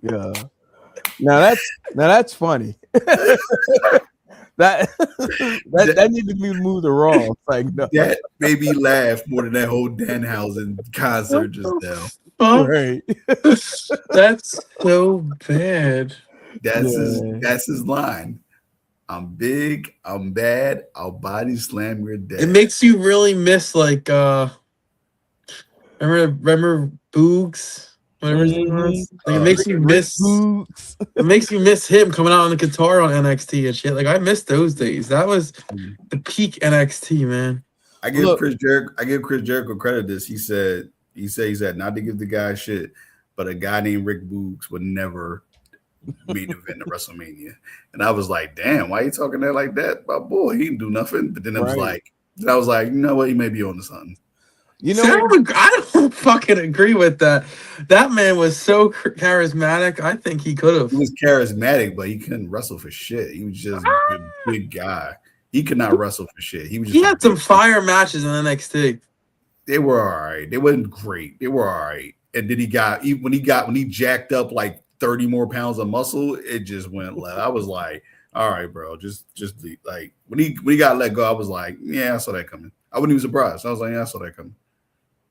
Yeah. Now that's funny. That needs to be moved to Raw. Like, no. That made me laugh more than that whole Danhausen concert just now. Right. That's so bad. That's his line. I'm big, I'm bad, I'll body slam your dad. It makes you really miss remember Boogs? Whatever his name was. Like, it makes you miss Boogs. It makes you miss him coming out on the guitar on NXT and shit. Like, I miss those days. That was the peak NXT, man. I give Chris Jericho credit this. He said not to give the guy shit, but a guy named Rick Boogs would never main event at WrestleMania. And I was like, damn, why are you talking there like that? My boy, he didn't do nothing. But then I was like, you know what, he may be on to something. You know, I don't fucking agree with that. That man was so charismatic. I think he could have. He was charismatic, but he couldn't wrestle for shit. He was just a big guy. He could not wrestle for shit. He had some fire matches in NXT. They were all right. They wasn't great. They were all right. And then when he jacked up like 30 more pounds of muscle, it just went left. I was like, all right, bro, just like when he got let go, I was like, yeah, I saw that coming. I wasn't even surprised. I was like, yeah, I saw that coming.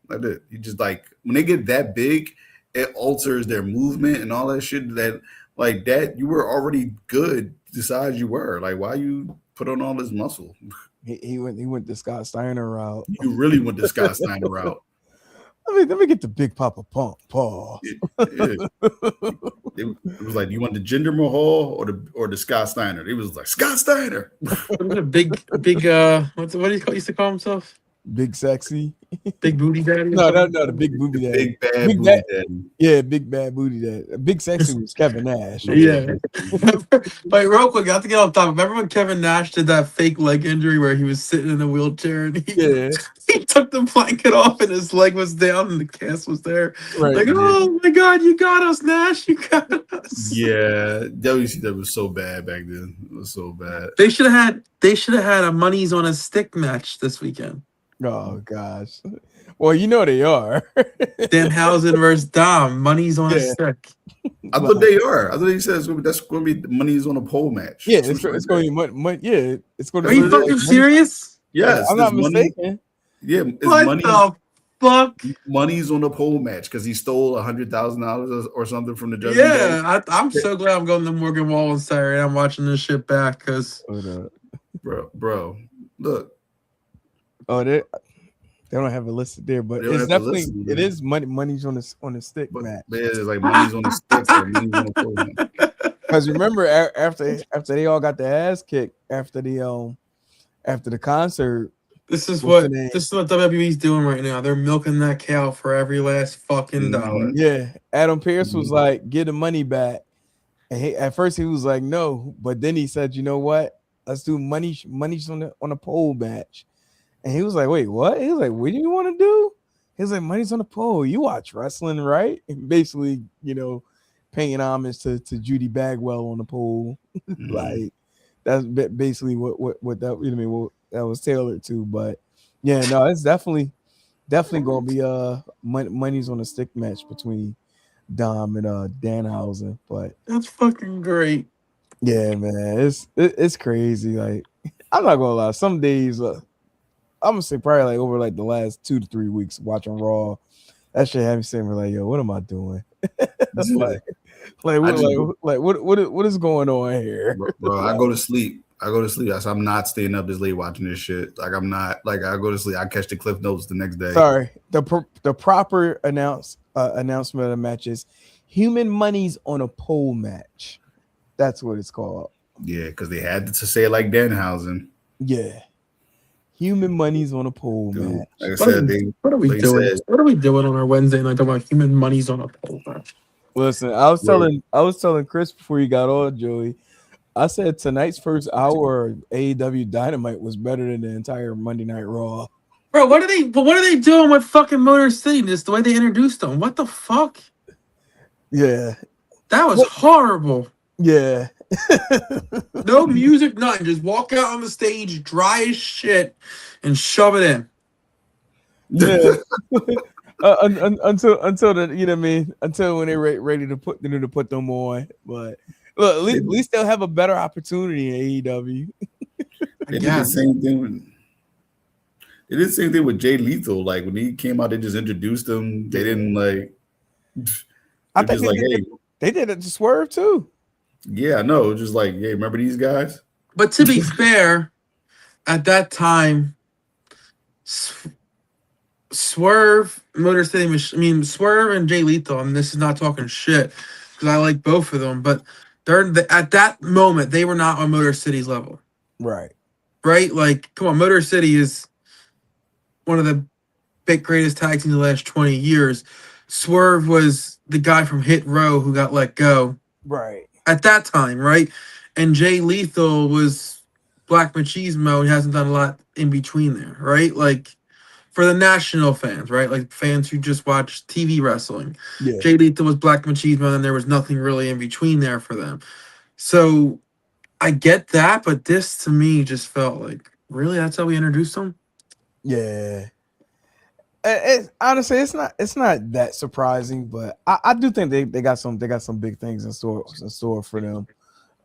I did. You just like when they get that big, it alters their movement and all that shit. That like that, you were already good the size you were. Like, why you put on all this muscle? He went the Scott Steiner route. You really went the Scott Steiner route. Let me get the Big Papa Pump. Pause. It was like, you want the Jinder Mahal or the Scott Steiner? It was like Scott Steiner. big what do you used to call himself? Big sexy. Big booty daddy? No, the big booty daddy. Big bad booty daddy. Yeah, big bad booty daddy. Big sexy was Kevin Nash. Yeah. Wait, real quick, I have to get off topic. Remember when Kevin Nash did that fake leg injury where he was sitting in a wheelchair and he took the blanket off and his leg was down and the cast was there? Right. Like, oh my God, you got us, Nash. You got us. Yeah. WCW was so bad back then. It was so bad. They should have had a Money's on a Stick match this weekend. Oh gosh. Well, you know they are. Danhausen versus Dom. Money's on a Yeah. stick. I thought they are. I thought he said that's going to be money's on a pole match. Yeah, Some it's shit like going to that. be money. Yeah, it's going to Are be you what it fucking like money. serious? Yes, I'm there's not money. mistaken. Yeah, it's What money. the fuck? Money's on a pole match because he stole $100,000 or something from the judgment day. Yeah, I'm so glad I'm going to Morgan Wallen Saturday. I'm watching this shit back because Bro, look, They don't have it listed there, but they don't it's have to definitely listen, it man. is money's on the stick But match. it's like money's on the stick or money's on a pole match. Because remember, after they all got their ass kicked after the concert, this is what's the what name? WWE's doing right now. They're milking that cow for every last fucking dollar. Yeah, Adam Pearce was like, "Get the money back," and at first he was like, "No," but then he said, "You know what? Let's do money's on a pole match." And he was like, "Wait, what?" He was like, "What do you want to do?" He was like, "Money's on the pole. You watch wrestling, right?" And basically, paying homage to Judy Bagwell on the pole. Like that's basically what that what that was tailored to. But yeah, no, it's definitely gonna be money's on a stick match between Dom and Danhausen. But That's fucking great. yeah, man, it's crazy. Like I'm not gonna lie, some days I'm gonna say probably like over like the last 2 to 3 weeks watching Raw, that shit had me saying like, yo, what am I doing? What is going on here? Bro, I go to sleep. I'm not staying up this late watching this shit. Like I'm not. Like I go to sleep. I catch the cliff notes the next day. Sorry, the proper announcement of the match is Human Money's on a pole match. That's what it's called. Yeah, because they had to say it like Danhausen. Yeah, Human Money's on a pole match. Like I said, What are we doing? What are we doing on our Wednesday night talking about Human Money's on a pole match? Listen, I was telling Chris before you got on, Joey. I said tonight's first hour of AEW Dynamite was better than the entire Monday Night Raw. Bro, what are they doing with fucking Motor City? Just the way they introduced them. What the fuck? Yeah, that was horrible. Yeah. No music, nothing. Just walk out on the stage, dry as shit, and shove it in. Yeah. Until the, you know what I mean? Until when they're ready to put them on. But look, at least they'll have a better opportunity in AEW. They did the same thing. They did the same thing with Jay Lethal. Like when he came out, they just introduced him. They didn't like. I think they did it to Swerve too. Yeah, I know. Just like, yeah, remember these guys? But to be fair, at that time, Swerve, Motor City, Swerve and Jay Lethal, and this is not talking shit because I like both of them, but at that moment, they were not on Motor City's level. Right. Right? Like, come on, Motor City is one of the greatest tag teams in the last 20 years. Swerve was the guy from Hit Row who got let go. Right. At that time, right? And Jay Lethal was Black Machismo and hasn't done a lot in between there, right? Like, for the national fans, right? Like, fans who just watch TV wrestling. Yeah. Jay Lethal was Black Machismo, and there was nothing really in between there for them. So, I get that, but this, to me, just felt like, really? That's how we introduced them? Yeah. Honestly, it's not that surprising, but I do think they got some big things in store for them.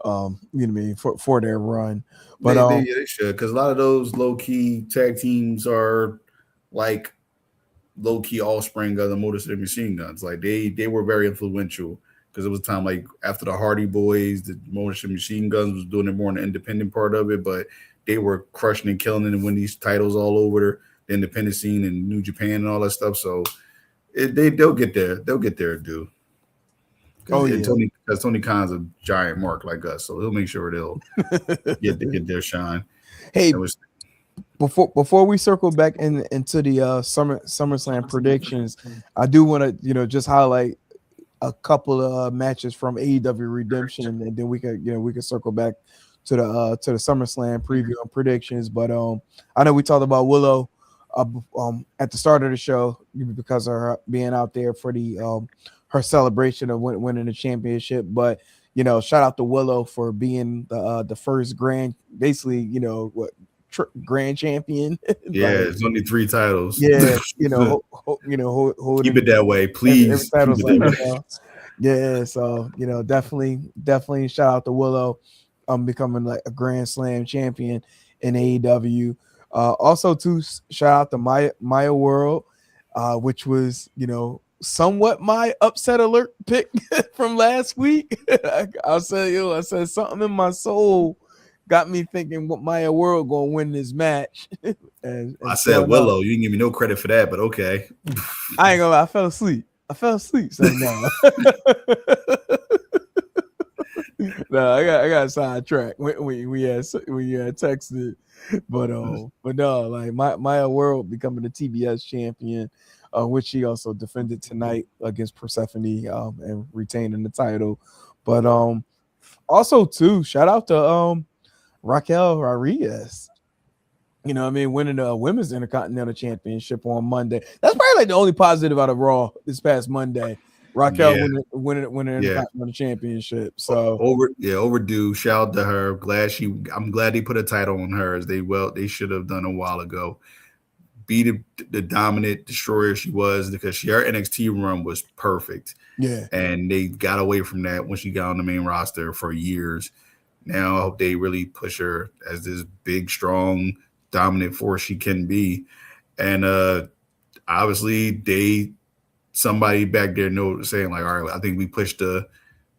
You know what I mean, for their run. But they should, because a lot of those low key tag teams are like low key offspring of the Motor City Machine Guns. Like they were very influential because it was a time like after the Hardy Boys, the Motor City Machine Guns was doing it more on the independent part of it, but they were crushing and killing it and winning these titles all over the independent scene in New Japan and all that stuff. So they'll get there. They'll get there, dude. Because Tony Khan's a giant mark like us, so he'll make sure they'll get their shine. Hey, before we circle back into the SummerSlam predictions, I do want to just highlight a couple of matches from AEW Redemption, and then we could circle back to the SummerSlam preview and predictions. But I know we talked about Willow at the start of the show because of her being out there for the her celebration of winning the championship. But shout out to Willow for being the first grand, basically grand champion. Yeah, Like, it's only 3 titles. yeah, holding Keep it that way, every please. Keep title's it like, that way. yeah. So definitely shout out to Willow, becoming like a Grand Slam champion in AEW. Also too, shout out to Maya World, which was somewhat my upset alert pick from last week. I said something in my soul got me thinking what Maya World gonna win this match. and I sure said Willow. You didn't give me no credit for that, but okay. I ain't gonna lie, I fell asleep. So no. No, I got sidetracked when you had texted, but no, like Maya World becoming the TBS champion, which she also defended tonight against Persephone, and retaining the title. But also too, shout out to Raquel Rodriguez. Winning the women's Intercontinental Championship on Monday. That's probably like the only positive out of Raw this past Monday. Raquel winning the Intercontinental Championship. So overdue. Shout out to her. I'm glad they put a title on her, as they should have done a while ago. Be the dominant destroyer she was, because her NXT run was perfect. Yeah, and they got away from that when she got on the main roster for years. Now I hope they really push her as this big, strong, dominant force she can be. And obviously somebody back there saying like, all right, I think we pushed the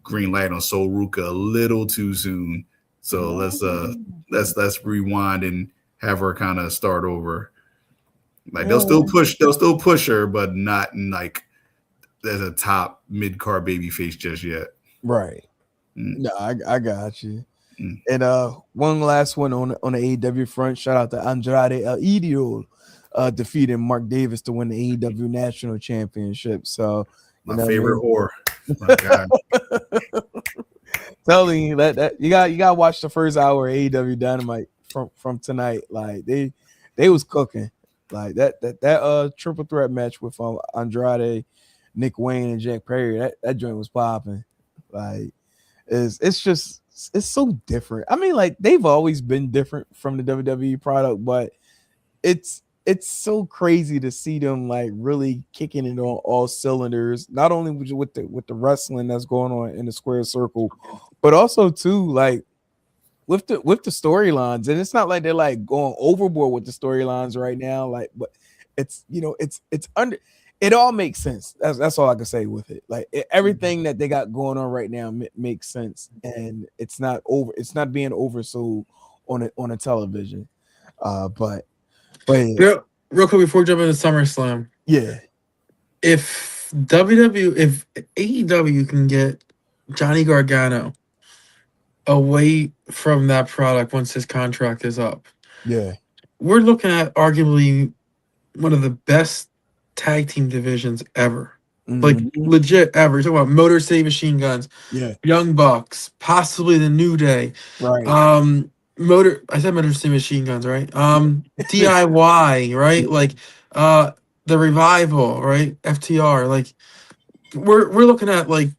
green light on Sol Ruka a little too soon. So let's rewind and have her kind of start over. Like they'll still push her, but not in like as a top mid card baby face just yet. Right. No, I got you. And one last one on the AEW front. Shout out to Andrade El Idolo, defeating Mark Davis to win the AEW National Championship. So my favorite whore. My God. Telling you that you got to watch the first hour of AEW Dynamite from tonight. Like they was cooking. Like that triple threat match with Andrade, Nick Wayne, and Jack Perry. That joint was popping. Like it's so different. I mean, like they've always been different from the WWE product, but it's so crazy to see them like really kicking it on all cylinders. Not only with the wrestling that's going on in the square circle, but also too like with the storylines. And it's not like they're like going overboard with the storylines right now. Like, but it's it all makes sense. That's all I can say with it. Like everything that they got going on right now makes sense, and it's not being oversold on a television. But real quick before jumping into SummerSlam, yeah, if AEW can get Johnny Gargano away from that product once his contract is up, yeah, we're looking at arguably one of the best tag team divisions ever. Like legit ever. You're talking about Motor City Machine Guns, Young Bucks, possibly the New Day. Right. Motor City Machine Guns, right? DIY, right? Like the Revival, right? FTR. Like we're looking at like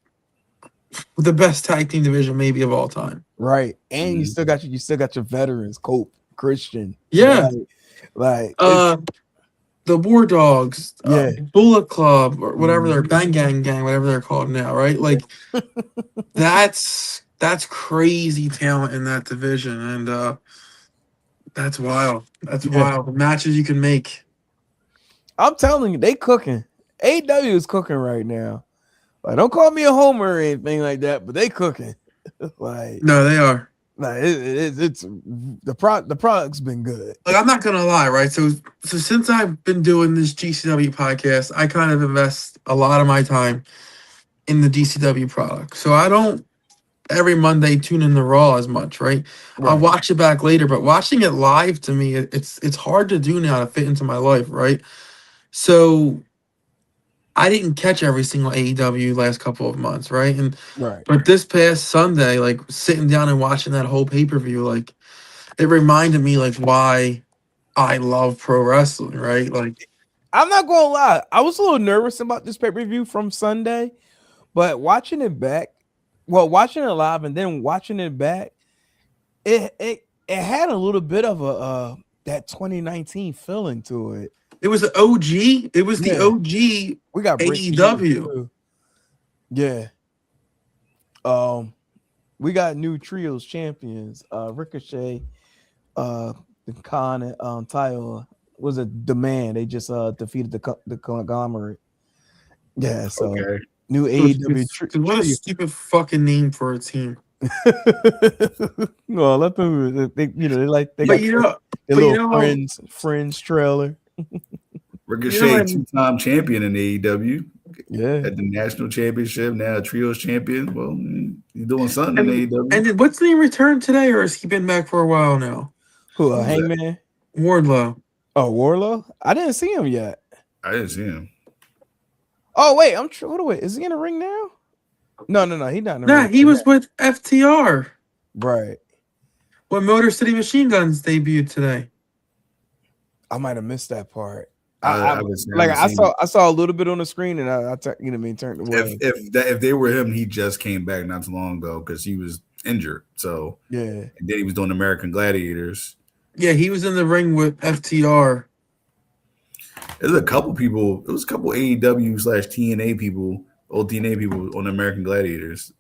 the best tag team division maybe of all time. Right. And you still got your veterans, Cope, Christian. Yeah. Like the War Dogs, Bullet Club, or whatever they're Bang Gang, whatever they're called now, right? Like that's crazy talent in that division, and that's wild. That's wild. The matches you can make. I'm telling you, they cooking. AEW is cooking right now. Like, don't call me a homer or anything like that, but they cooking. Like, no, they are. Like it's the product's been good. Like, I'm not gonna lie, right? So since I've been doing this GCW podcast, I kind of invest a lot of my time in the GCW product. So I don't every Monday tune in the Raw as much, right? I'll watch it back later, but watching it live to me, it's hard to do now to fit into my life, right? So I didn't catch every single AEW last couple of months, right? But this past Sunday, like sitting down and watching that whole pay-per-view, like it reminded me like why I love pro wrestling, right? Like I'm not gonna lie, I was a little nervous about this pay-per-view from Sunday, but watching it live and then watching it back, it had a little bit of that 2019 feeling to it. It was the OG. It was the Yeah. OG We got breaking news, AEW. too. Yeah. We got new trios champions. Ricochet, Khan, and Tyo was a demand. They just defeated the conglomerate. Yeah, so Okay. new AEW What a trio. stupid fucking name for a team. Well, let them. They But got you know, their but you little know, friends trailer. Ricochet, and- two-time champion in AEW. Yeah, At the national championship, now a trios champion. Well, he's doing something in AEW. and did what's the name return today, or has he been back for a while now? who? Who's that? Hangman? Wardlow. Oh, Warlow. I didn't see him yet. I didn't see him. Oh wait, I'm sure. Wait, is he in the ring now? No, he's not in the Nah, ring. he was with FTR Right. when Motor City Machine Guns debuted today. I might have missed that part. I saw a little bit on the screen, and I turned away. If they were him, he just came back not too long ago because he was injured. So Yeah. and then he was doing American Gladiators. Yeah, he was in the ring with FTR. There's a couple people. It was a couple AEW/TNA people, old TNA people on American Gladiators.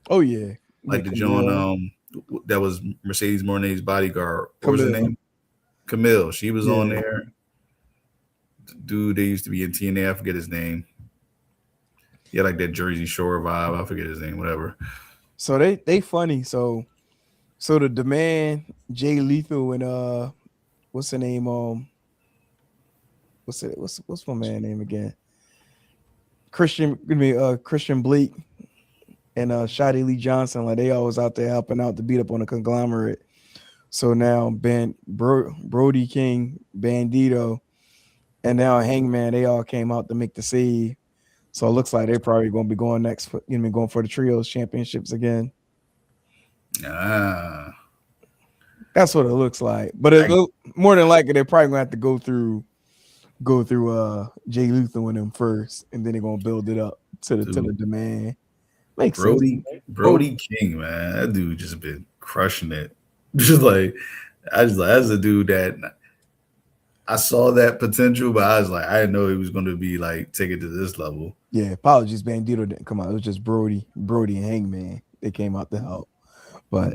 Oh yeah. Like the John that was Mercedes Mornay's bodyguard. What was her name? Camille. She was on there. The dude they used to be in TNA, I forget his name. Yeah, like that Jersey Shore vibe. I forget his name, whatever. So they funny. So the demand, Jay Lethal and what's the name? What's my man name again? Christian Blake and Shotty Lee Johnson, like they always out there helping out to beat up on the conglomerate. So now Brody King, Bandito, and now Hangman, they all came out to make the save. So it looks like they're probably going to be going next, going for the trios championships again. Ah, that's what it looks like. But more than likely, they're probably going to have to go through Jay Lethal and them first, and then they're going to build it up to the demand. Makes sense. Brody King, man, that dude just been crushing it. Just like as a dude that I saw that potential, but I was like, I didn't know he was going to be like take it to this level. Yeah, apologies, Bandito didn't come out. It was just Brody and Hangman. They came out to help, but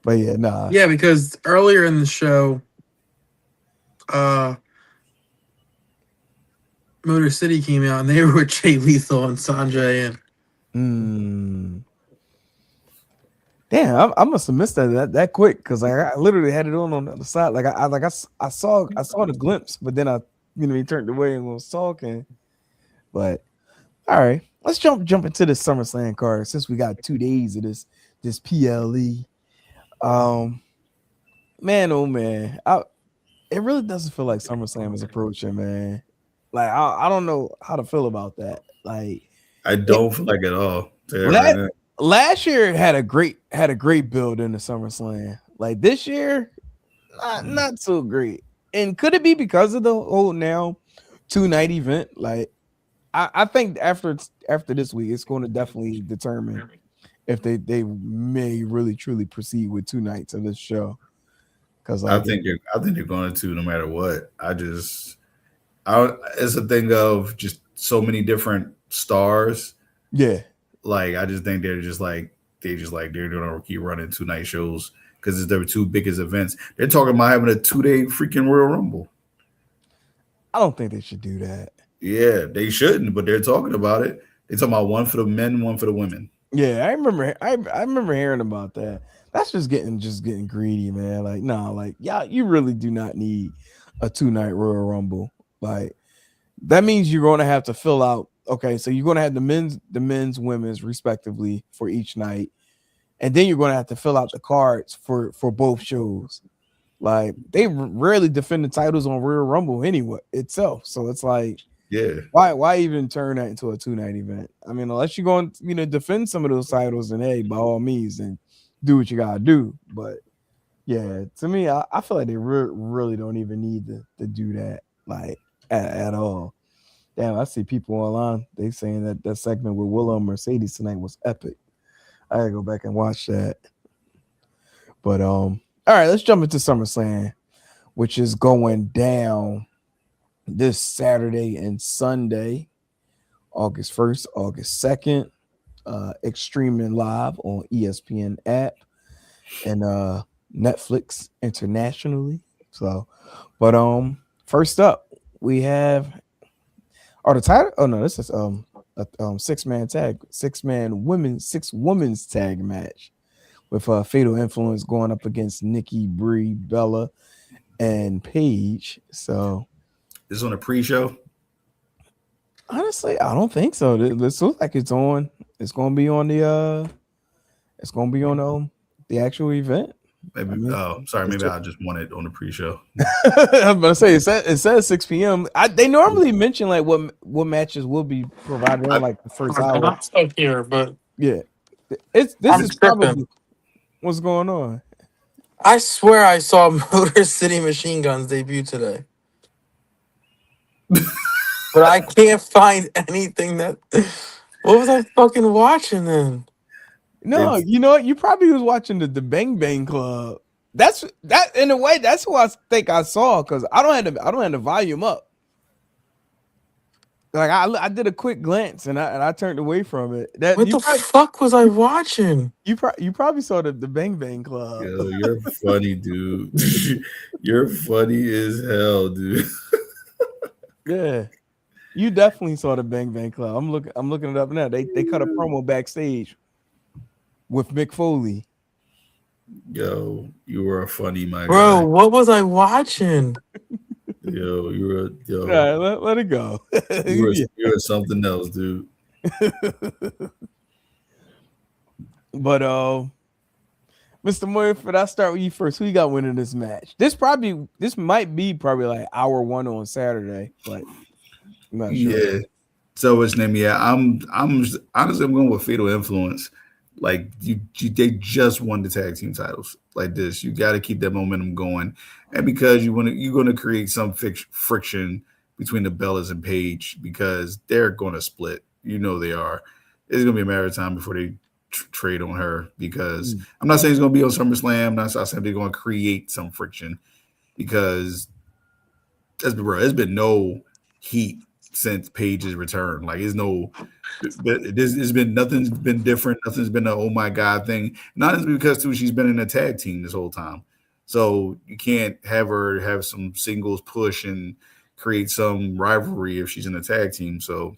yeah, nah. Yeah, because earlier in the show, Motor City came out and they were with Jay Lethal and Sanjay and. Damn, I must have missed that quick because I literally had it on the other side. Like I saw the glimpse, but then he turned away and was talking. But all right, let's jump into the SummerSlam card since we got 2 days of this PLE. Man, oh man, it really doesn't feel like SummerSlam is approaching, man. Like I don't know how to feel about that. Like I don't feel like at all. Last year had a great build in the SummerSlam. Like this year, not so great. And could it be because of the whole now 2-night event? Like I think after this week, it's going to definitely determine if they may really truly proceed with 2 nights of this show. Because I think they're going to no matter what. It's a thing of just so many different stars. Yeah. Like I just think they're gonna keep running 2-night shows because it's their 2 biggest events. They're talking about having a 2-day freaking Royal Rumble. I don't think they should do that. Yeah, they shouldn't, but they're talking about it. They're talking about one for the men, one for the women. Yeah, I remember hearing about that. That's just getting greedy, man. Like, nah, like you really do not need a 2-night Royal Rumble. Like that means you're going to have to fill out. Okay, so you're going to have the men's, women's, respectively, for each night, and then you're going to have to fill out the cards for both shows. Like they rarely defend the titles on Royal Rumble anyway itself, so it's like, yeah, why even turn that into a 2-night event? I mean, unless you're going to defend some of those titles, and hey, by all means, and do what you gotta do. But yeah, to me, I feel like they really don't even need to do that, like at all. Damn, I see people online. They saying that segment with Willow and Mercedes tonight was epic. I gotta go back and watch that. But all right, let's jump into SummerSlam. which is going down this Saturday and Sunday, August 1st, August 2nd, streaming live on ESPN app and Netflix internationally. So, but first up we have the title. Oh no, this is a six women's tag match with Fatal Influence going up against Nikki, Brie, Bella, and Paige. So This is on a pre-show. honestly, I don't think so. This looks like it's on. It's going to be on the. It's going to be on the actual event. Maybe. I mean, maybe I just want it on the pre-show. I'm about to say it says 6 p.m. They normally mention like what matches will be provided in like the first hour. I'm stuck here, but Yeah, this I'm is tripping. probably what's going on. I swear I saw Motor City Machine Guns debut today. But I can't find anything that. What was I fucking watching then? No, you know what? You probably was watching the Bang Bang Club. That's that in a way. That's who I think I saw because I don't have the volume up. Like I did a quick glance and I turned away from it. That What the fuck was I watching? you probably saw the Bang Bang Club. Yo, you're funny, dude. You're funny as hell, dude. Yeah, you definitely saw the Bang Bang Club. I'm looking it up now. They cut a promo backstage with Mick Foley. Yo, you were a funny my Bro, guy. what was I watching? Yo, you were All right, let it go. you were something else, dude. But Mr. Murphy, I start with you first. Who you got winning this match? This might be like hour 1 on Saturday, but I'm not sure. Yeah. So what's name? Yeah, I'm honestly I'm going with Fatal Influence. Like they just won the tag team titles like this. You got to keep that momentum going, and because you're going to create some friction between the Bellas and Paige because they're going to split. You know they are. It's going to be a matter of time before they trade on her because I'm not saying it's going to be on SummerSlam. I'm not saying they're going to create some friction because there's been no heat since Paige's return. Like it's been nothing's been different. Nothing's been a oh my god thing. Not because too she's been in a tag team this whole time. So you can't have her have some singles push and create some rivalry if she's in a tag team. So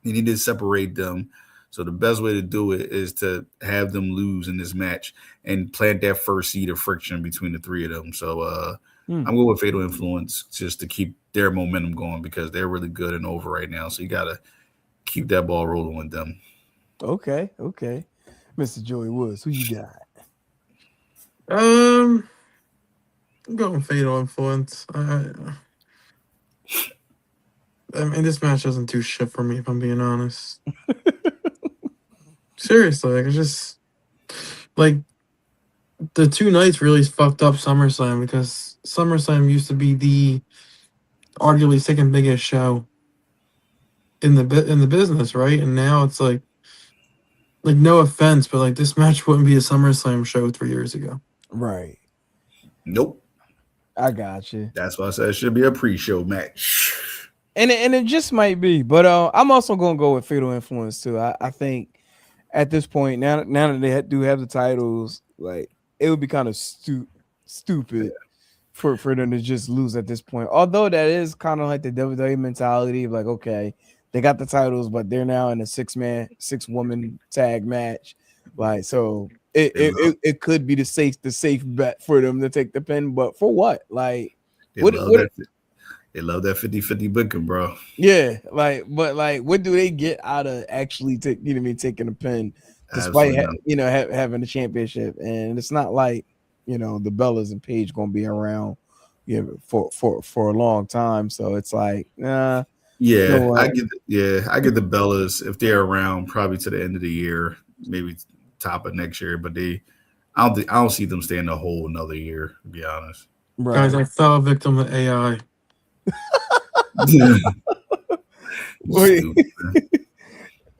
you need to separate them. So the best way to do it is to have them lose in this match and plant that first seed of friction between the three of them. So I'm going with Fatal Influence just to keep their momentum going because they're really good and over right now. So you got to keep that ball rolling with them. Okay. Mr. Joey Woods, who you got? I'm going Fatal Influence. I mean, this match doesn't do shit for me, if I'm being honest. Seriously, like, it's just like the two nights really fucked up SummerSlam because SummerSlam used to be the arguably second biggest show in the business, right? And now it's like no offense, but like this match wouldn't be a SummerSlam show 3 years ago. Right. Nope. I got you. That's why I said it should be a pre-show match. And it just might be, but I'm also gonna go with Fatal Influence too. I think at this point now that they do have the titles, like it would be kind of stupid for them to just lose at this point. Although that is kind of like the WWE mentality of like, okay, they got the titles, but they're now in a 6-woman tag match. Like, so it could be the safe bet for them to take the pin, but for what? Like, They love that 50-50 booking, bro. Yeah, but what do they get out of actually taking a pin despite having the championship? And it's not like the Bellas and Paige gonna be around for a long time. So it's like, I get the Bellas if they're around probably to the end of the year, maybe top of next year. But I don't see them staying a whole another year, to be honest. Right. Guys, I fell victim to AI.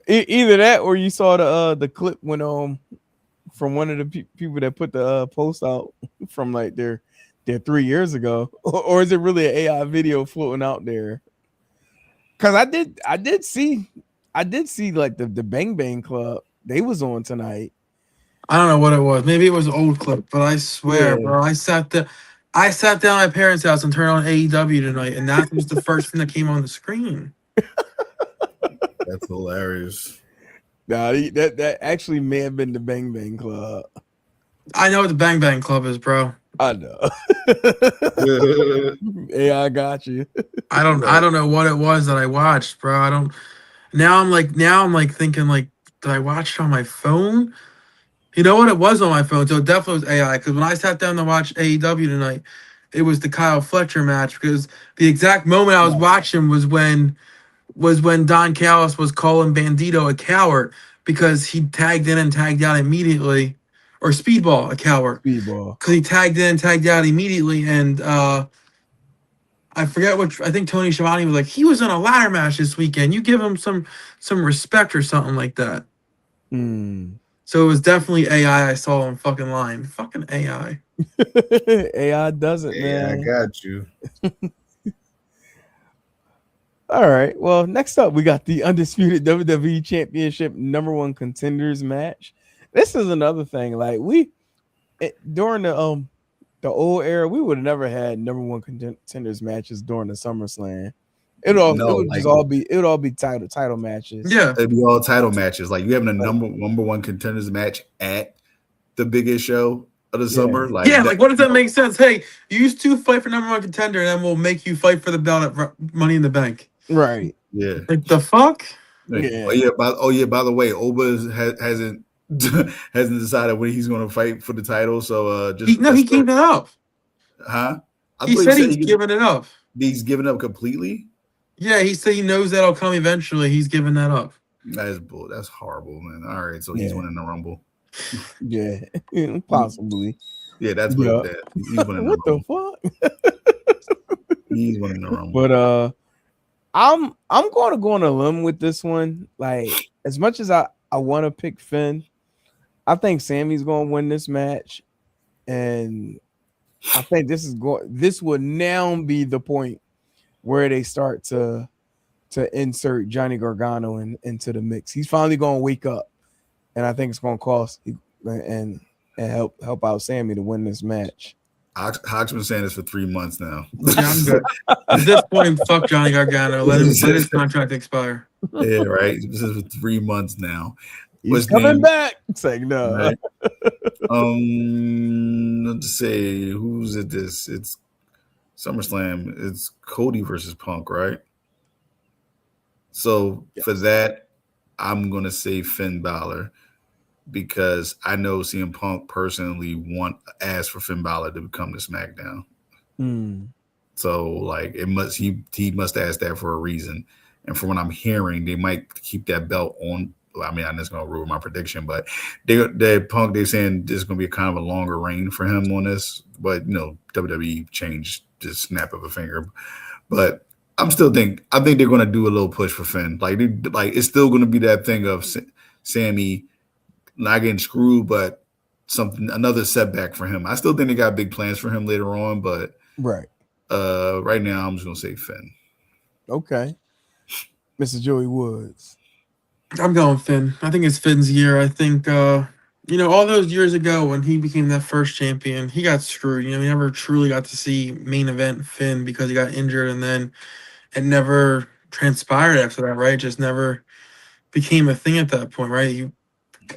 Either that or you saw the clip when from one of the people that put the post out from like their Yeah, 3 years ago, or is it really an AI video floating out there? Because I did see like the Bang Bang Club. They was on tonight. I don't know what it was. Maybe it was an old clip, but I swear, Yeah. bro, I sat down at my parents' house and turned on AEW tonight, and that was the first thing that came on the screen. That's hilarious. Nah, that actually may have been the Bang Bang Club. I know what the Bang Bang Club is, bro. I know. AI got you. I don't know what it was that I watched, bro. I don't. Now I'm like thinking like, did I watch it on my phone? You know what? It was on my phone, so it definitely was AI. Because when I sat down to watch AEW tonight, it was the Kyle Fletcher match. Because the exact moment I was watching was when Don Callis was calling Bandito a coward because he tagged in and tagged out immediately, or Speedball a coward Speedball. because he tagged in and tagged out immediately, and I forget which. I think Tony Schiavone was like, he was in a ladder match this weekend. You give him some respect or something like that. Mm. So it was definitely AI I saw on fucking line. Fucking AI. AI does it, Yeah, I man. got you. All right. Well, next up, we got the undisputed WWE Championship #1 contenders match. This is another thing. Like during the old era, we would have never had #1 contenders matches during the SummerSlam. It would all be title matches. Yeah. It'd be all title matches. Like you having a number one contenders match at the biggest show of the summer. Like like what does that make sense? Hey, you used to fight for #1 contender, and then we'll make you fight for the belt at Money in the Bank. Right. Yeah. Like the fuck? Yeah. By the way, Oba hasn't decided when he's going to fight for the title. So he gave it up. Huh? He said he's giving it up. He's given up completely. Yeah, he said he knows that'll come eventually. He's giving that up. That's bull. That's horrible, man. All right, so he's winning the Rumble. Yeah, possibly. Yeah, that's what he's winning what the fuck? He's winning the Rumble. But I'm going to go on a limb with this one. Like as much as I want to pick Finn, I think Sammy's going to win this match, and I think this would now be the point where they start to insert Johnny Gargano into the mix. He's finally going to wake up, and I think it's going to cost and help out Sammy to win this match. Hawk's been saying this for 3 months now. Yeah, I'm good. At this point, fuck Johnny Gargano. Let his contract expire. Yeah, right. This is for 3 months now. He's coming back. It's like no. Right. Let's say who's at this? It's SummerSlam. It's Cody versus Punk, right? So for that, I'm gonna say Finn Balor because I know CM Punk personally asked for Finn Balor to come to SmackDown. So like he must ask that for a reason. And from what I'm hearing, they might keep that belt on. Well, I mean, I'm just gonna ruin my prediction, but they're saying there's gonna be a kind of a longer reign for him on this. But WWE changed just snap of a finger. But I think they're gonna do a little push for Finn. Like it's still gonna be that thing of Sammy not getting screwed, but another setback for him. I still think they got big plans for him later on, but right now I'm just gonna say Finn. Okay, Mr. Joey Woods. I'm going Finn. I think it's Finn's year. I think all those years ago when he became that first champion, he got screwed. We never truly got to see main event Finn because he got injured, and then it never transpired after that, right? It just never became a thing at that point, right?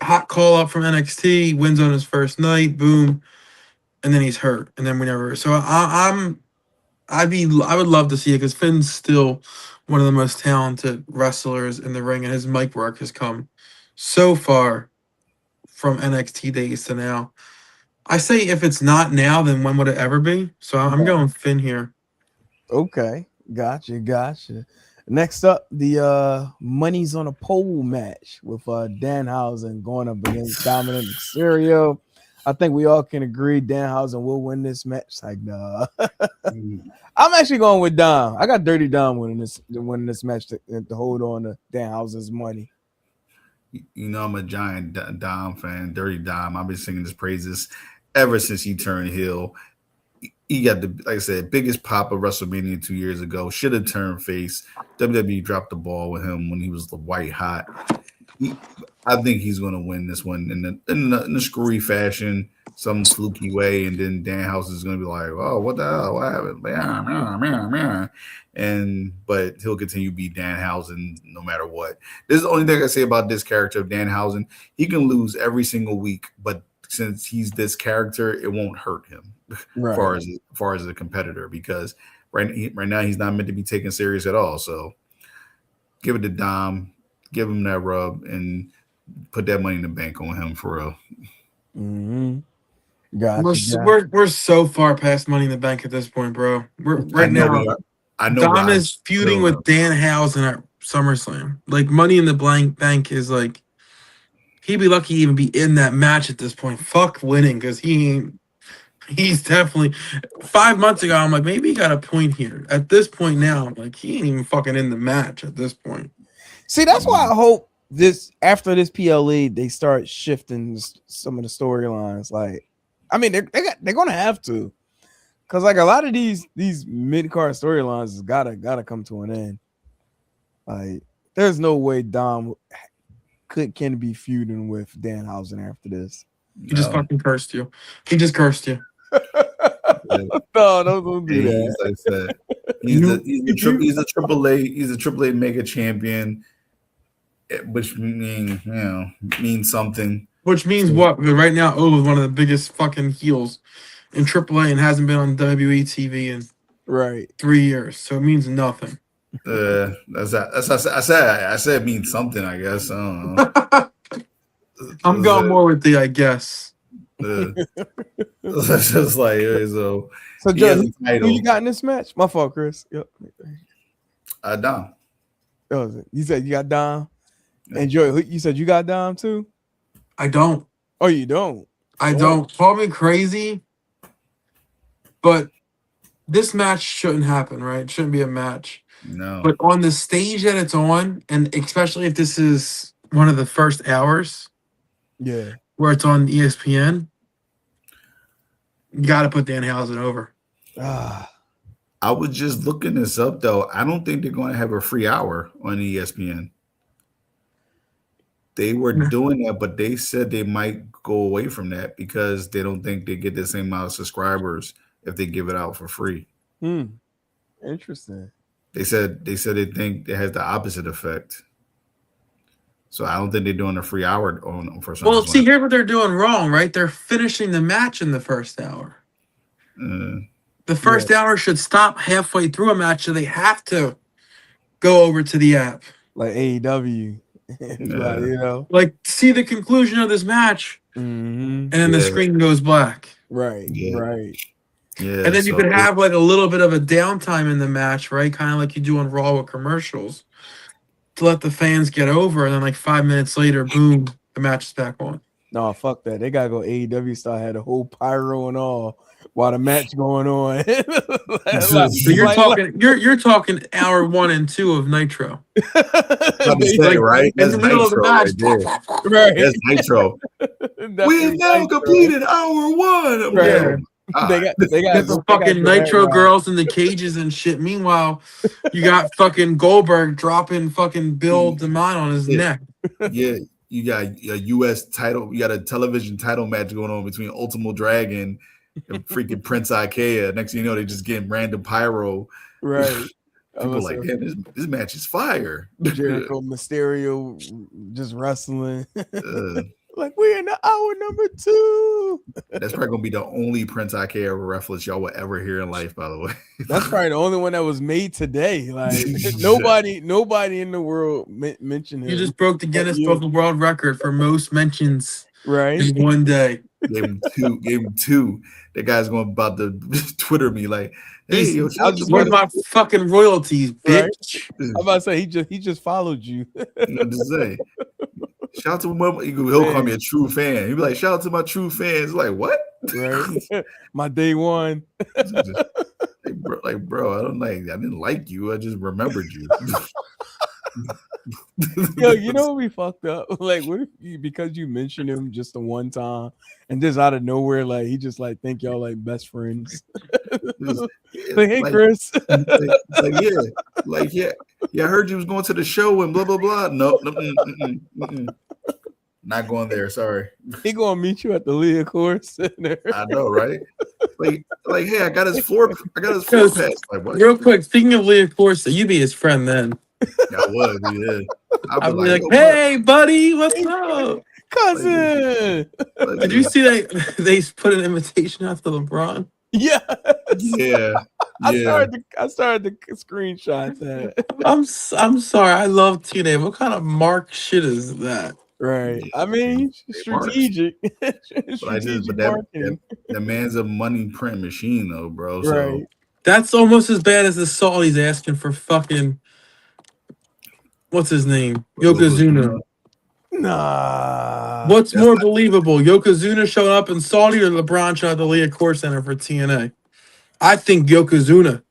Hot call up from NXT, wins on his first night, boom, and then he's hurt, and then we never. So I would love to see it because Finn's still one of the most talented wrestlers in the ring, and his mic work has come so far from NXT days to now. I say if it's not now, then when would it ever be? So I'm going Finn here. Okay, gotcha. Next up, the Money's on a Pole match with Danhausen going up against Dominic Mysterio. I think we all can agree Danhausen will win this match. Like, nah. I'm actually going with Dom. I got Dirty Dom winning this match to hold on to Danhausen's money. I'm a giant Dom fan, Dirty Dom. I've been singing his praises ever since he turned heel. he got the, like I said, biggest pop of WrestleMania 2 years ago. Should have turned face. WWE dropped the ball with him when he was the white hot. I think he's going to win this one in the screwy fashion, some fluky way, and then Danhausen is going to be like, "Oh, what the hell? What happened?" But he'll continue to be Danhausen no matter what. This is the only thing I say about this character of Danhausen. He can lose every single week, but since he's this character, it won't hurt him Right. as far as a competitor, because right now he's not meant to be taken serious at all. So give it to Dom, give him that rub, and put that money in the bank on him for real. Mm-hmm. We're so far past Money in the Bank at this point, bro. We're right now. I know. Dom is feuding with Danhausen at SummerSlam. Like Money in the Bank is like he'd be lucky to even be in that match at this point. Fuck winning because he's definitely 5 months ago. I'm like maybe he got a point here. At this point now, I'm like he ain't even fucking in the match at this point. See, that's why I hope after this PLE they start shifting some of the storylines. Like, I mean, they're gonna have to, because like a lot of these mid card storylines has gotta come to an end. Like, there's no way Dom can be feuding with Danhausen after this. He just fucking cursed you. He just cursed you. No, don't do that. Like I said, he's a triple A mega champion, which means something. Which means what? Because right now, is one of the biggest fucking heels in AAA and hasn't been on WWE TV in 3 years. So it means nothing. I said it means something, I guess. I don't know. I'm going more with the I guess. It's just like so. So, Joe, who you got in this match? My fault, Chris. Yep. Dom. Oh, you said you got Dom. Yeah. And Joy, you said you got Dom too? I don't. Oh, you don't? I don't. Call me crazy, but this match shouldn't happen, right? It shouldn't be a match. No. But on the stage that it's on, and especially if this is one of the first hours, where it's on ESPN, you got to put Danhausen over. I was just looking this up, though. I don't think they're going to have a free hour on ESPN. They were doing that, but they said they might go away from that because they don't think they get the same amount of subscribers if they give it out for free. Interesting. They said they think it has the opposite effect. So I don't think they're doing a free hour for some. Well, see, here's what they're doing wrong, right? They're finishing the match in the first hour. The first hour should stop halfway through a match, so they have to go over to the app. Like AEW. Like see the conclusion of this match, and then the screen goes black. Right. And then you could have like a little bit of a downtime in the match, right? Kind of like you do on Raw with commercials, to let the fans get over, and then like 5 minutes later, boom, the match is back on. No, fuck that. They gotta go AEW style, had a whole pyro and all while the match going on. So you're talking hour 1 and 2 of Nitro. Right? In the middle of the match. Right. That's Nitro. We've now completed hour 1. Yeah. They got the fucking Nitro girls in the cages and shit. Meanwhile, you got fucking Goldberg dropping fucking Bill DeMott on his neck. Yeah, you got a U.S. title. You got a television title match going on between Ultimo Dragon and freaking Prince Ikea. Next thing you know, they just getting random pyro. Right. People like, damn, this match is fire. Jericho Mysterio just wrestling. Like, we're in the hour number 2. That's probably gonna be the only Prince Ikea reference y'all will ever hear in life, by the way. That's probably the only one that was made today. Like nobody in the world mentioned him. You just broke the Guinness Book of World Record for most mentions in one day. Gave him two. That guy's going about to Twitter me like, hey, what about fucking royalties, bitch? I'm about to say he just followed you. I'm just saying. Shout out to him. He'll call me a true fan. He'll be like, shout out to my true fans. Like, what? Right. My day one. Bro, I didn't like you. I just remembered you. Yo, you know what we fucked up? Like, what if because you mentioned him just the one time, and just out of nowhere, like he just like think y'all like best friends. Like, hey, like, Chris. yeah, I heard you was going to the show and blah blah blah. Nope, not going there. Sorry. He gonna meet you at the Leah course. I know, right? Like, hey, I got his floor pass. Like, what? Real quick, speaking of Leah Corsa, you be his friend then. Yeah, I would, yeah. I'd be like, hey, buddy, what's up? Cousin. Did you see they put an invitation out to LeBron? Yeah. Yeah. I started to screenshot that. I'm sorry. I love TNA. What kind of mark shit is that? Right. I mean, strategic. But marketing. that man's a money print machine, though, bro. So Right. That's almost as bad as the Saudis asking for fucking what's his name? Yokozuna. Nah. What's more believable? Yokozuna showing up in Saudi or LeBron showing up at the Leah Core Center for TNA? I think Yokozuna.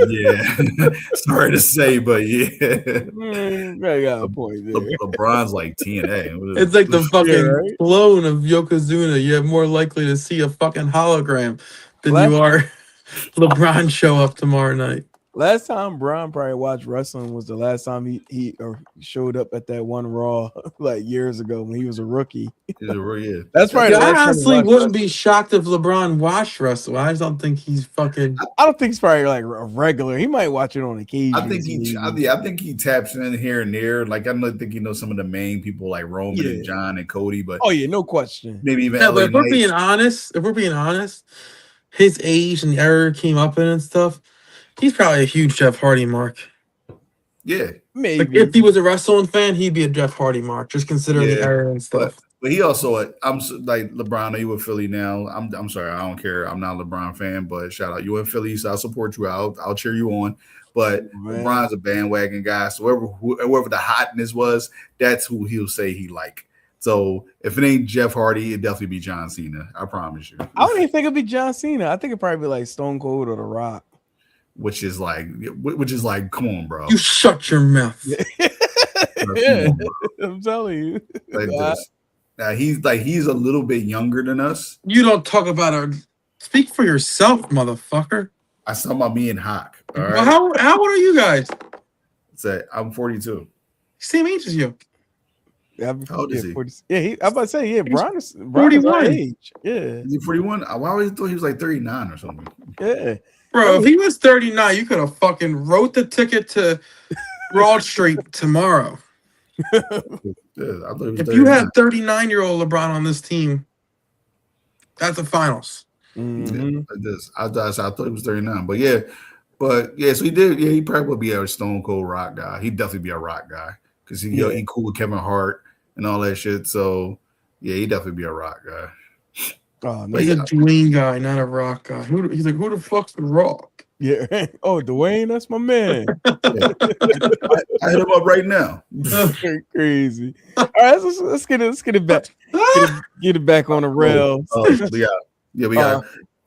yeah. Sorry to say, but yeah. I got a point there. LeBron's like TNA. It's like the fucking right? clone of Yokozuna. You're more likely to see a fucking hologram than you are LeBron show up tomorrow night. Last time Bron probably watched wrestling was the last time he showed up at that one Raw like years ago when he was a rookie. Yeah. That's probably. I honestly wouldn't be shocked if LeBron watched wrestle. I just don't think he's fucking. I don't think he's probably like a regular. He might watch it on occasion. I think he taps in here and there. Like I don't think he knows some of the main people like Roman and John and Cody, but no question. Maybe even. Yeah, but if we're being honest, his age and the era came up in and stuff. He's probably a huge Jeff Hardy mark. Yeah, maybe. Like if he was a wrestling fan, he'd be a Jeff Hardy mark, just considering the era and stuff. But he also, I'm like LeBron. Are you with Philly now? I'm sorry, I don't care. I'm not a LeBron fan, but shout out you in Philly, so I'll support you. I'll cheer you on. But LeBron's a bandwagon guy, so whoever the hotness was, that's who he'll say he like. So if it ain't Jeff Hardy, it'd definitely be John Cena. I promise you. I don't even think it'd be John Cena. I think it'd probably be like Stone Cold or The Rock. Which is like, come on, bro. You shut your mouth. Yeah, I'm telling you. Like this. Now he's a little bit younger than us. You don't talk about our. Speak for yourself, motherfucker. I saw about me and Hawk. All right. Well, how old are you guys? I'm 42. Same age as you. How old is he? 40, I'm about to say, Bron is 41. Age. Yeah. Is he 41? I always thought he was like 39 or something. Yeah. Bro, if he was 39, you could have fucking wrote the ticket to Broad Street tomorrow. Yeah, I thought he was if 39. you had 39-year-old LeBron on this team, that's the finals. Mm-hmm. Yeah, like this. I thought he was 39. But yeah, so he did. Yeah, he probably would be a Stone Cold Rock guy. He'd definitely be a Rock guy because he cool with Kevin Hart and all that shit. So yeah, he'd definitely be a Rock guy. Oh, no, He's a Dwayne guy, not a Rock guy. He's like, who the fuck's the Rock? Yeah. Oh, Dwayne, that's my man. I hit him up right now. Crazy. All right, let's get it back. Get it back on the rails. We got.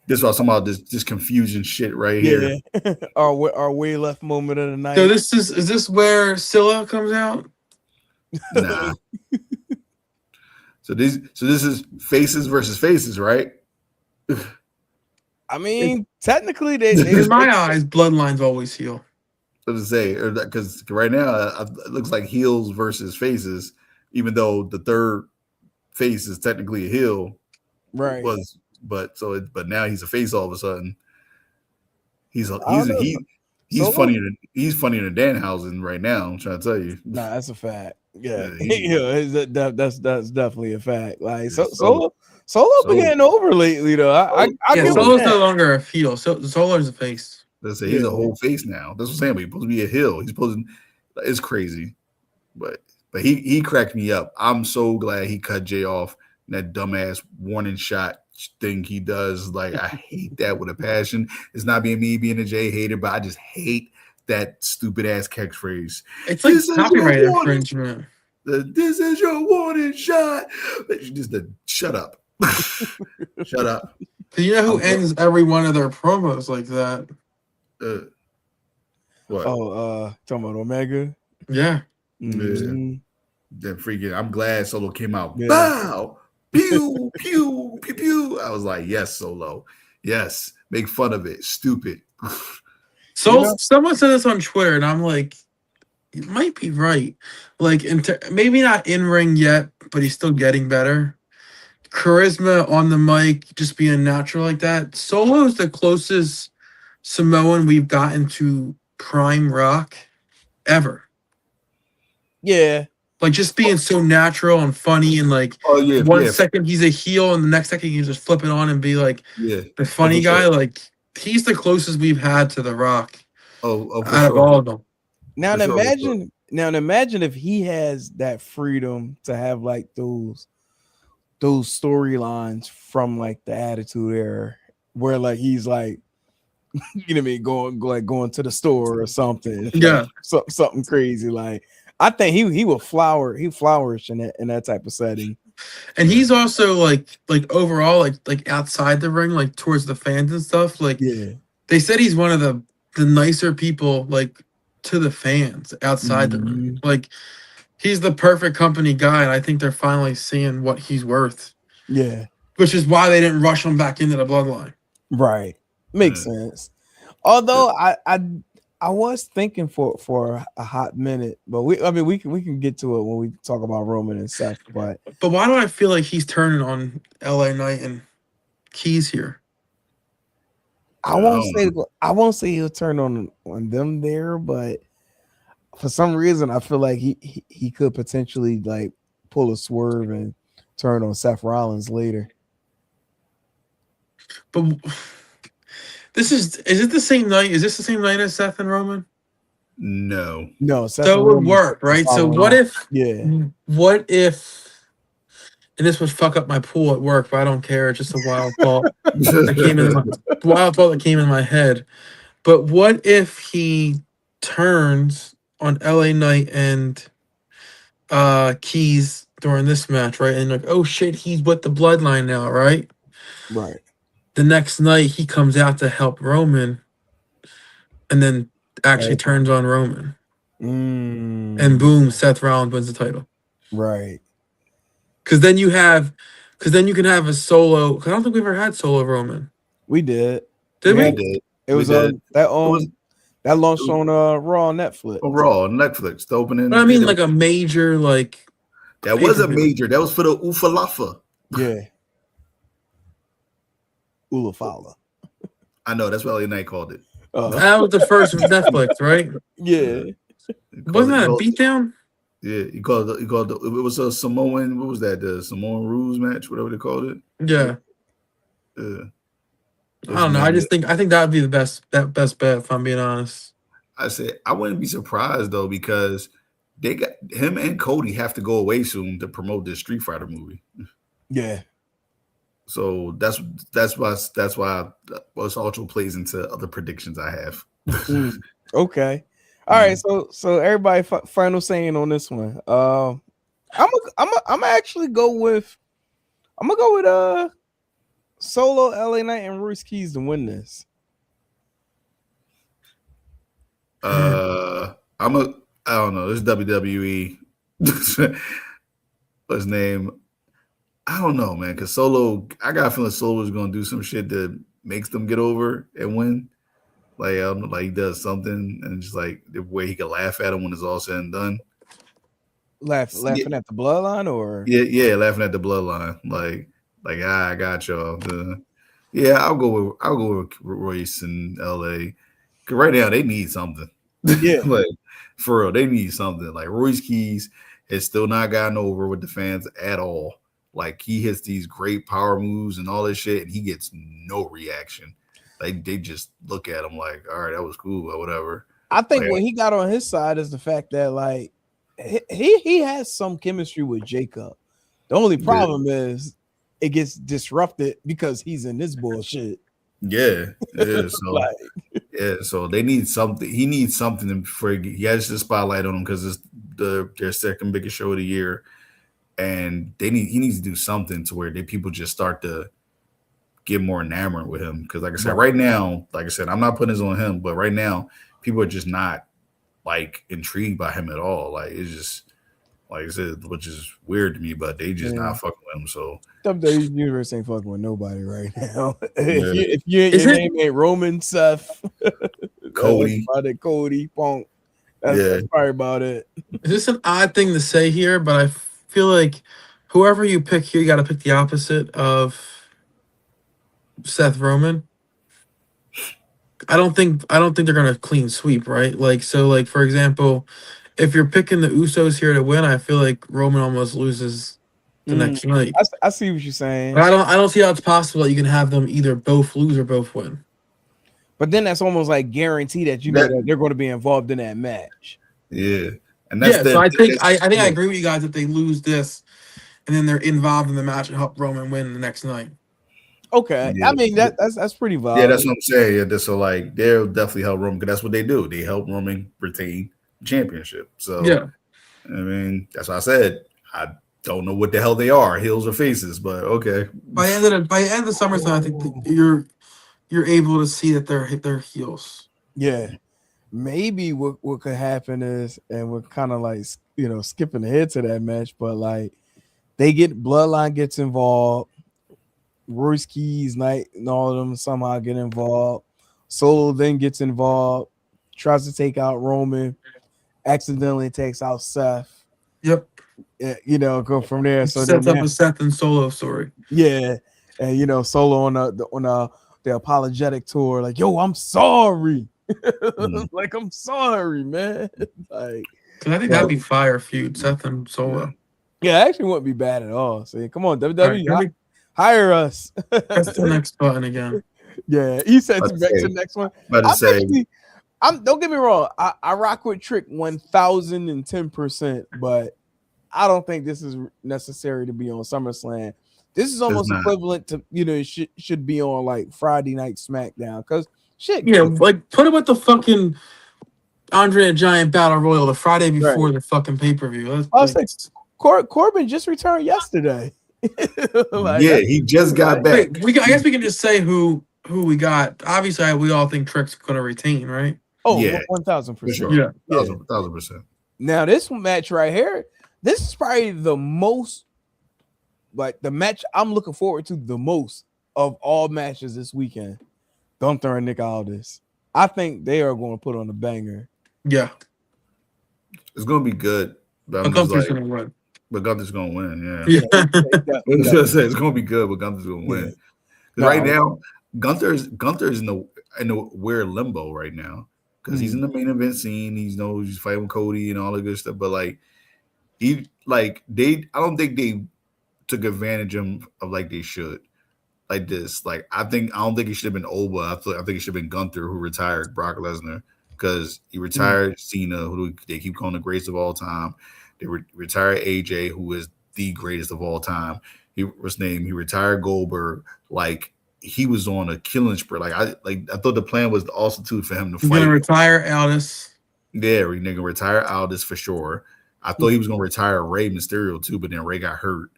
This was talking about this confusion shit right here. Our way left moment of the night. So is this where Scylla comes out? Nah. So this is faces versus faces, right? I mean, technically, they in my eyes, bloodlines always heal. What to say? Because right now it looks like heels versus faces, even though the third face is technically a heel, right? But now he's a face all of a sudden. He's funnier than Danhausen right now. I'm trying to tell you. Nah, that's a fact. Yeah, that's definitely a fact. Like Solo been getting over lately though. I Solo's no longer a heel. Solo's a face. He's a whole face now. That's what I'm saying. But he's supposed to be a heel. It's crazy. But he cracked me up. I'm so glad he cut Jay off in that dumbass warning shot thing he does. Like I hate that with a passion. It's not being me being a Jay hater, but I just hate that stupid ass catchphrase. It's like copyright infringement. This is your warning shot. Just shut up. Shut up. Do you know who ends every one of their promos like that? What? Oh, talking about Omega. Yeah. Mhm. That freaking, I'm glad Solo came out. Yeah. Bow, pew, pew, pew, pew. I was like, yes, Solo. Yes. Make fun of it. Stupid. So You know? someone said this on Twitter, and I'm like, you might be right. Like, maybe not in ring yet, but he's still getting better. Charisma on the mic, just being natural like that. Solo is the closest Samoan we've gotten to prime Rock ever. Yeah. Like, just being so natural and funny, and like Oh, yeah. one Yeah. second he's a heel, and the next second he just flip it on and be like Yeah. the funny for guy. sure. Like, he's the closest we've had to the Rock For out of sure. all of them. Now For sure, for imagine imagine if he has that freedom to have like those storylines from like the Attitude Era, where like he's like, you know what I mean, going to the store or something. Yeah. Like, something crazy. Like, I think he will flourish in that type of setting. And he's also like overall like outside the ring, like towards the fans and stuff. Like, Yeah. they said he's one of the nicer people, like, to the fans outside the ring. Mhm. Like, he's the perfect company guy, and I think they're finally seeing what he's worth. Yeah. Which is why they didn't rush him back into the bloodline. Right. Makes sense. Although I was thinking for a hot minute, but we can get to it when we talk about Roman and Seth. But why do I feel like he's turning on LA Knight and Keys here? I won't say he'll turn on them there, but for some reason I feel like he could potentially like pull a swerve and turn on Seth Rollins later. But is it the same night? Is this the same night as Seth and Roman? No. Seth So it would Roman work, right? So what if and this would fuck up my pool at work, but I don't care. It's just a wild thought that came in my head. But what if he turns on LA Knight and Keys during this match, right? And like, oh shit, he's with the bloodline now, right? Right. The next night he comes out to help Roman and then actually turns on Roman. And boom, Seth Rollins wins the title. Right. Because then you can have a solo. Because I don't think we've ever had solo Roman. We did. Did we? Did. It was on that launched on Raw on Netflix. Raw on Netflix. The opening. But I mean, like a major, like that was a major. That was for the Ufalafa. Yeah. Ulafala. I know that's what LA Knight called it. That was the first Netflix, right? Yeah. Wasn't that a beatdown? Yeah, he called it. It was a Samoan. What was that? The Samoan Rules match, whatever they called it. Yeah. I don't know. I think that would be the best bet, if I'm being honest. I said I wouldn't be surprised though, because they got him and Cody have to go away soon to promote this Street Fighter movie. Yeah. So that's why What's also plays into other predictions I have. Okay. All right. So everybody, final saying on this one. I'm actually go with. I'm gonna go with Solo, LA Knight, and Royce Keys to win this. I don't know. This is WWE. What's his name? I don't know, man. Because Solo, I got a feeling Solo is gonna do some shit that makes them get over and win. Like, I don't know, like he does something, and just like the way he can laugh at him when it's all said and done. Laughing at the bloodline, or yeah, laughing at the bloodline. Like I got y'all. Yeah, I'll go with Royce and LA. Cause right now they need something. Yeah, like for real, they need something. Like Royce Keys has still not gotten over with the fans at all. Like he hits these great power moves and all this shit, and he gets no reaction. Like they just look at him like, all right, that was cool or whatever. I think what he got on his side is the fact that like he has some chemistry with Jacob. The only problem is it gets disrupted because he's in this bullshit. Yeah, so so they need something. He needs something for he has the spotlight on him because it's their second biggest show of the year, and he needs to do something to where people just start to get more enamored with him. Because like I said, right now, like I said, I'm not putting this on him, but right now people are just not like intrigued by him at all. Like it's just like I said, which is weird to me, but they just not fucking with him. So WWE Universe ain't fucking with nobody right now. Yeah. if your name ain't Roman, Seth, Cody. that's about it, Cody, Punk. That's probably about it. Is this an odd thing to say here? But I feel like whoever you pick here, you got to pick the opposite of Seth Roman. I don't think they're gonna clean sweep, right? Like so, like for example, if you're picking the Usos here to win, I feel like Roman almost loses the next night. I see what you're saying. But I don't see how it's possible that you can have them either both lose or both win. But then that's almost like guarantee that that they're going to be involved in that match. Yeah, and that's so I think I agree with you guys if they lose this, and then they're involved in the match and help Roman win the next night. Okay, I mean that's pretty valid. Yeah, that's what I'm saying. Yeah, so like they'll definitely help Roman because that's what they do. They help Roman retain the championship. So yeah, I mean that's what I said. I don't know what the hell they are, heels or faces, but okay. By the end of the SummerSlam, I think you're able to see that they're heels. Yeah, maybe what could happen is, and we're kind of like skipping ahead to that match, but like Bloodline gets involved. Royce Keys, Knight, and all of them somehow get involved. Solo then gets involved, tries to take out Roman, accidentally takes out Seth. Yep. Go from there. So sets up a Seth and Solo story. Yeah, and Solo on the apologetic tour, like, yo, I'm sorry. Like, I'm sorry, man. Like, because I think that'd be fire feud, Seth and Solo. Yeah, it actually wouldn't be bad at all. So come on, WWE. Hire us. Press the next button again. Yeah, he said to the next one. Don't get me wrong. I rock with Trick 1010%, but I don't think this is necessary to be on SummerSlam. This is almost equivalent to it should be on like Friday Night SmackDown because shit. Yeah, like put it with the fucking Andre the Giant Battle Royal the Friday before the fucking pay-per-view. Corbin just returned yesterday. He just got back. I guess we can just say who we got. Obviously, we all think Trick's gonna retain, right? Oh, yeah, 1,000%. Sure. Yeah, 1,000%. Now this match right here, this is probably the most, like the match I'm looking forward to the most of all matches this weekend. Gunther and Nick Aldis. I think they are going to put on a banger. Yeah, it's going to be good. But Gunther's going to win. But Gunther's going to win. Yeah. It's going to be good, but Gunther's going to win. Right now, Gunther's in the weird limbo right now because he's in the main event scene. He's fighting with Cody and all the good stuff. But like I don't think they took advantage of like they should. Like this, like I don't think it should have been Oba. I think it should have been Gunther who retired Brock Lesnar because he retired Cena, who they keep calling the greatest of all time. They retired AJ, who is the greatest of all time. He retired Goldberg. Like he was on a killing spree. Like I thought the plan was also for him to fight. He's gonna retire Aldis. Yeah, they're gonna retire Aldis for sure. I thought he was gonna retire Rey Mysterio too, but then Rey got hurt.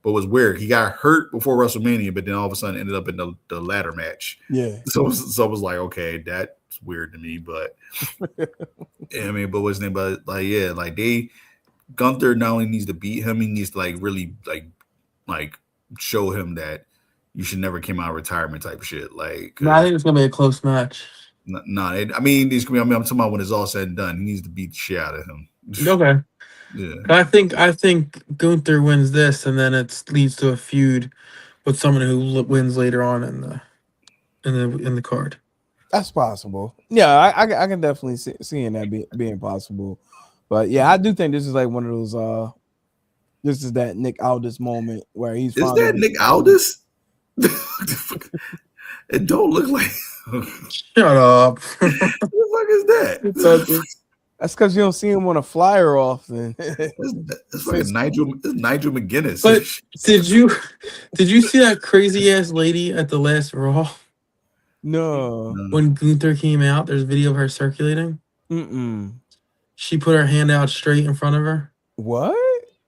But it was weird. He got hurt before WrestleMania, but then all of a sudden ended up in the ladder match. Yeah. So it was like, okay, that's weird to me. But I mean, but what's his name? But Gunther not only needs to beat him, he needs to really show him that you should never come out of retirement type shit. Like, I think it's gonna be a close match. I mean, I'm talking about when it's all said and done. He needs to beat the shit out of him. Okay. Yeah. I think Gunther wins this, and then it leads to a feud with someone who wins later on in the card. That's possible. Yeah, I can definitely see that being possible. But yeah, I do think this is like one of those. This is that Nick Aldis moment where he's. Is that Nick Aldis? It don't look like. Shut up. What the fuck is that? That's because you don't see him on a flyer often. It's like Nigel McGuinness. But did you see that crazy ass lady at the last Raw? No. When Gunther came out, there's a video of her circulating. She put her hand out straight in front of her. What?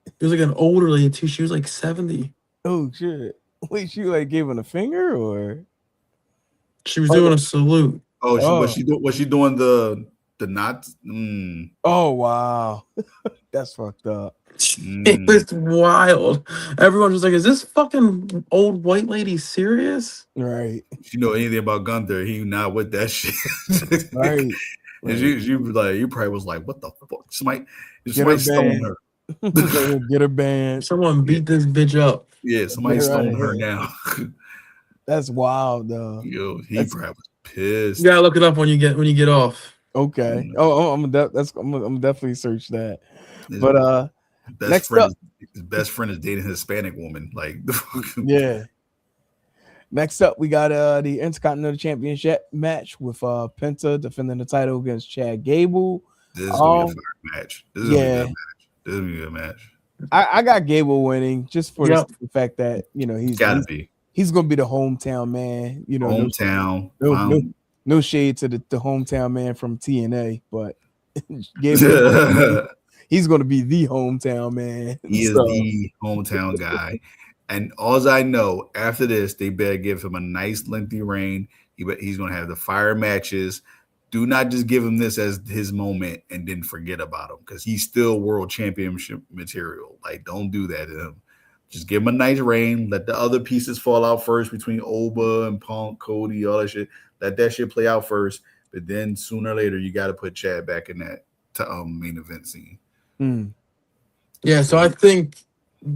It was like an older lady too. She was like 70. Oh shit! Wait, she gave him a finger or? She was doing a salute. Was she doing the The not. Oh wow, that's fucked up. It was wild. Everyone was like, "Is this fucking old white lady serious?" Right, If you know anything about Gunther, he not with that shit. right. And you probably was like, what the fuck? Somebody Get her stoned banned. her. Get her banned. Someone beat this bitch up. Yeah, somebody Get her outta stoned her here. now. That's wild, though. Yo, he That's probably was pissed. You gotta look it up when you get off. okay. I'm gonna definitely search that. His But next up, his best friend is dating a Hispanic woman. Like, yeah. Next up, we got the Intercontinental Championship match with Penta defending the title against Chad Gable. this is gonna be a fire match. This is gonna be a good match. This is gonna be a good match. I got Gable winning just for the fact that he's gonna be the hometown man. You know, hometown. No shade to the hometown man from TNA, but Gable, he's gonna be the hometown man. He is the hometown guy. And all I know, after this, they better give him a nice lengthy reign. He's going to have the fire matches. Do not just give him this as his moment and then forget about him, because he's still world championship material. Like, don't do that to him. Just give him a nice reign. Let the other pieces fall out first between Oba and Punk, Cody, all that shit. Let that shit play out first. But then sooner or later, you got to put Chad back in that main event scene. Yeah, so I think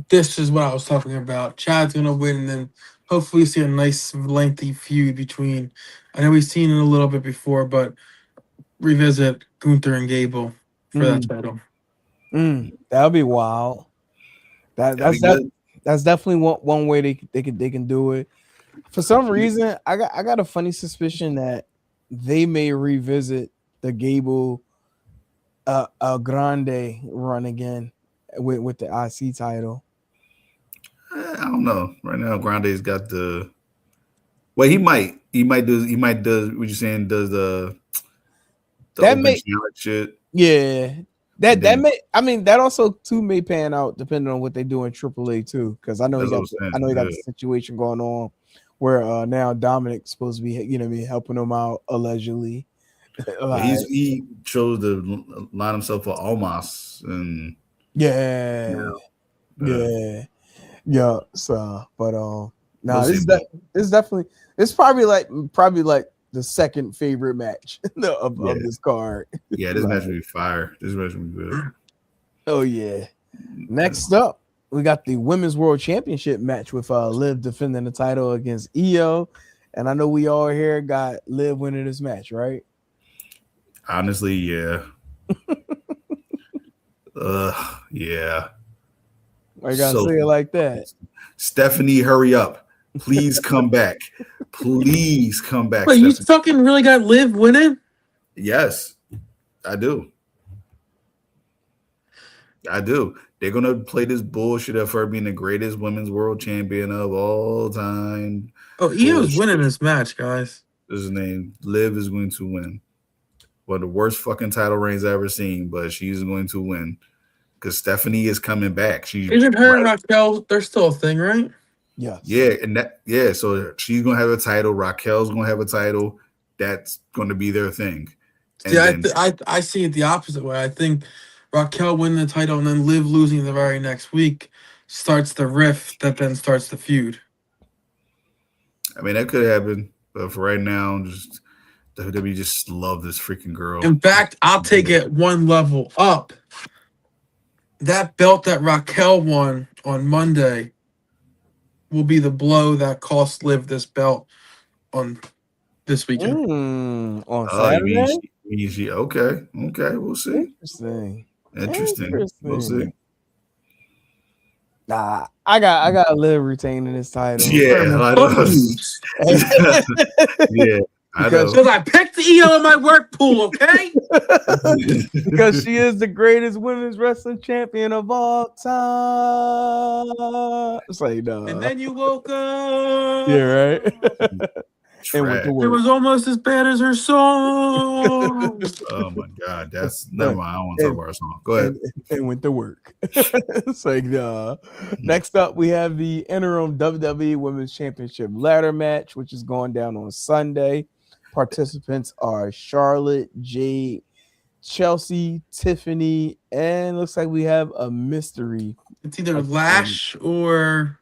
this is what I was talking about. Chad's gonna win, and then hopefully see a nice lengthy feud between. I know we've seen it a little bit before, but revisit Gunther and Gable for that title. That'll be wild. That's definitely one way they can do it. For some reason, I got a funny suspicion that they may revisit the Gable Grande run again with the IC title. I don't know. Right now, Grande's got the. Well, he might do. What you saying? Does the that may shit? Yeah. That may. I mean, that also too may pan out depending on what they do in AAA too. Because I know he got the situation going on where now Dominic's supposed to be helping him out allegedly. He chose to line himself for Almas and yeah. So, but it's definitely probably like the second favorite match of this card. Yeah, this match will be fire. This match will be good. Oh yeah. Next up, we got the Women's World Championship match with Liv defending the title against Io, and I know we all here got Liv winning this match, right? Honestly, yeah. Yeah. Why you gotta say it like that? Stephanie, hurry up. Please come back. Please come back. Wait, Stephanie. You fucking really got Liv winning? Yes, I do. They're going to play this bullshit of her being the greatest women's world champion of all time. Oh, Io's winning this match, guys. This is his name. Liv is going to win. One of the worst fucking title reigns I've ever seen, but she's going to win. Because Stephanie is coming back. Isn't her and Raquel, they're still a thing, right? Yes. Yeah, so she's gonna have a title. Raquel's gonna have a title. That's gonna be their thing. I see it the opposite way. I think Raquel winning the title and then Liv losing the very next week starts the rift that then starts the feud. I mean, that could happen, but for right now, just WWE just love this freaking girl. In fact, I'll take it one level up. That belt that Raquel won on Monday will be the blow that cost Liv this belt on this weekend. On Saturday? Okay, we'll see. Interesting. We'll see. Nah, I got Liv retaining this title. Yeah, I know. Yeah. Because I picked the Io in my work pool, okay? Because she is the greatest women's wrestling champion of all time. It's like, no. And then you woke up. Yeah, right? It was almost as bad as her song. Oh my God. That's never mind. I don't want to talk about her song. Go ahead. And went to work. It's like, next up, we have the interim WWE Women's Championship ladder match, which is going down on Sunday. Participants are Charlotte, Jade, Chelsea, Tiffany, and looks like we have a mystery. It's either Lash or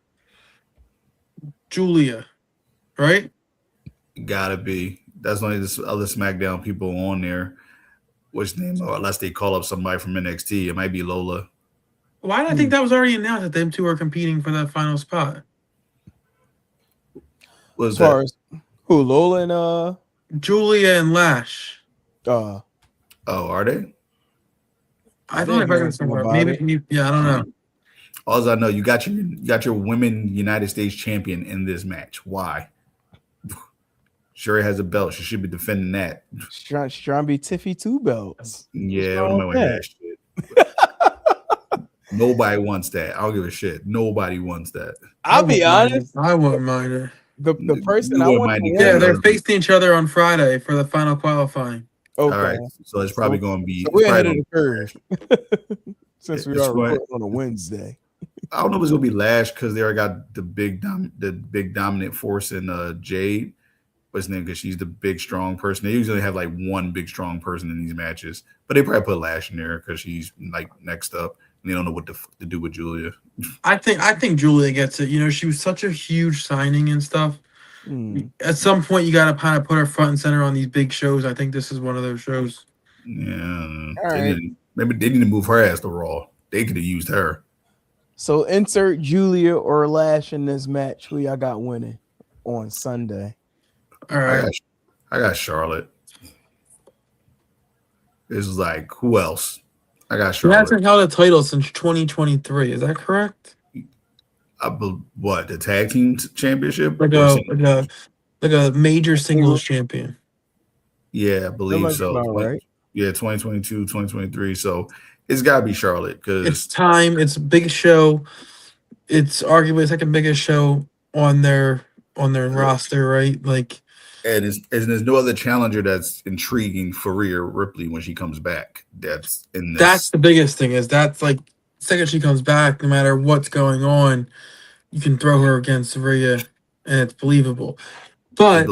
Julia, right? Gotta be. That's only this other SmackDown people on there. Which name? Unless they call up somebody from NXT, it might be Lola. Why did I think that was already announced that them two are competing for that final spot? As far as who, Lola and Julia and Lash. Oh, are they? I thought I heard it somewhere. Maybe I don't know. All I know, you got your women United States champion in this match. Why? Sherry has a belt. She should be defending that. She's trying to be Tiffy 2 belts. Yeah, I don't know that shit. Nobody wants that. I don't give a shit. Nobody wants that. I'll be honest. I wouldn't mind it. The person I want to yeah, they're facing each other on Friday for the final qualifying. Okay. All right, so it's probably going to be. So we're ahead of the curve since we are recording on a Wednesday. I don't know if it's going to be Lash because they already got the big dominant force in Jade. What's his name? Because she's the big strong person. They usually have like one big strong person in these matches, but they probably put Lash in there because she's like next up. And they don't know what to do with Julia. I think Julia gets it. You know, she was such a huge signing and stuff. At some point, you got to kind of put her front and center on these big shows. I think this is one of those shows. Yeah. Right. Maybe they need to move her ass to Raw. They could have used her. So insert Julia or Lash in this match. Who y'all got winning on Sunday? All right. I got Charlotte. It's like, who else? I got Charlotte. She hasn't held a title since 2023. Is that correct? What, the tag team championship? Like a major singles champion. Yeah, I believe so. Right. Yeah, 2022, 2023. So it's got to be Charlotte because it's time. It's a big show. It's arguably the second biggest show on their roster, right? Like, and there's no other challenger that's intriguing for Rhea Ripley when she comes back. That's the biggest thing is that's like second she comes back, no matter what's going on, you can throw her against Rhea and it's believable. But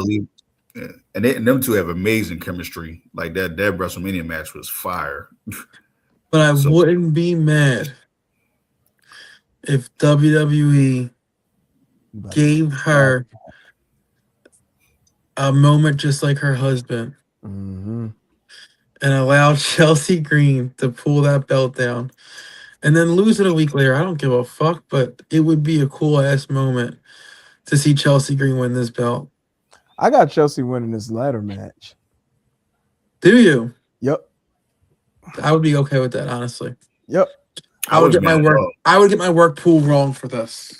and them two have amazing chemistry. Like that WrestleMania match was fire. But I wouldn't be mad if WWE gave her a moment just like her husband and allowed Chelsea Green to pull that belt down and then lose it a week later. I don't give a fuck, but it would be a cool ass moment to see Chelsea Green win this belt. I got Chelsea winning this ladder match. Do you? Yep. I would be okay with that, honestly. Yep. I would get my work pool wrong for this.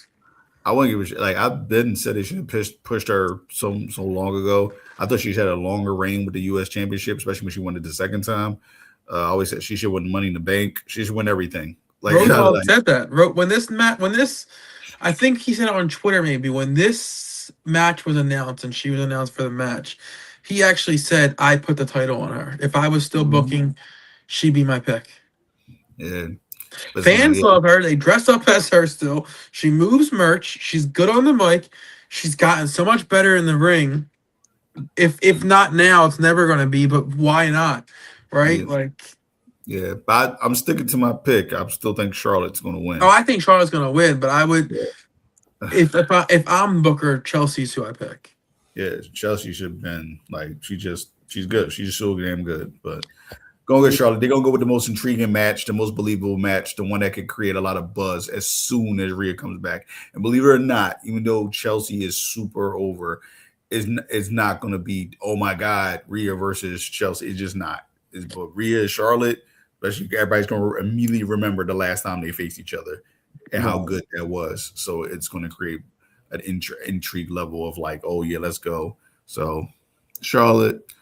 I wouldn't give a shit. Like I didn't say they should have pushed her so long ago. I thought she had a longer reign with the U.S. Championship, especially when she won it the second time. I always said she should win Money in the Bank. She should win everything. Like said that. When this, I think he said it on Twitter maybe when this match was announced and she was announced for the match, he actually said I put the title on her. If I was still booking, she'd be my pick. Yeah. Fans love her. They dress up as her still. She moves merch. She's good on the mic. She's gotten so much better in the ring. If not now, it's never going to be, but why not? Right? Yeah, but I'm sticking to my pick. I still think Charlotte's going to win. Oh, I think Charlotte's going to win, but I would if I'm Booker, Chelsea's who I pick. Yeah, Chelsea should have been she's good. She's just so damn good, but going with Charlotte. They're going to go with the most intriguing match, the most believable match, the one that could create a lot of buzz as soon as Rhea comes back. And believe it or not, even though Chelsea is super over, it's not going to be, oh, my God, Rhea versus Chelsea. It's just not. But Rhea and Charlotte, especially everybody's going to immediately remember the last time they faced each other and how good that was. So it's going to create an intrigue level of like, oh, yeah, let's go. So Charlotte,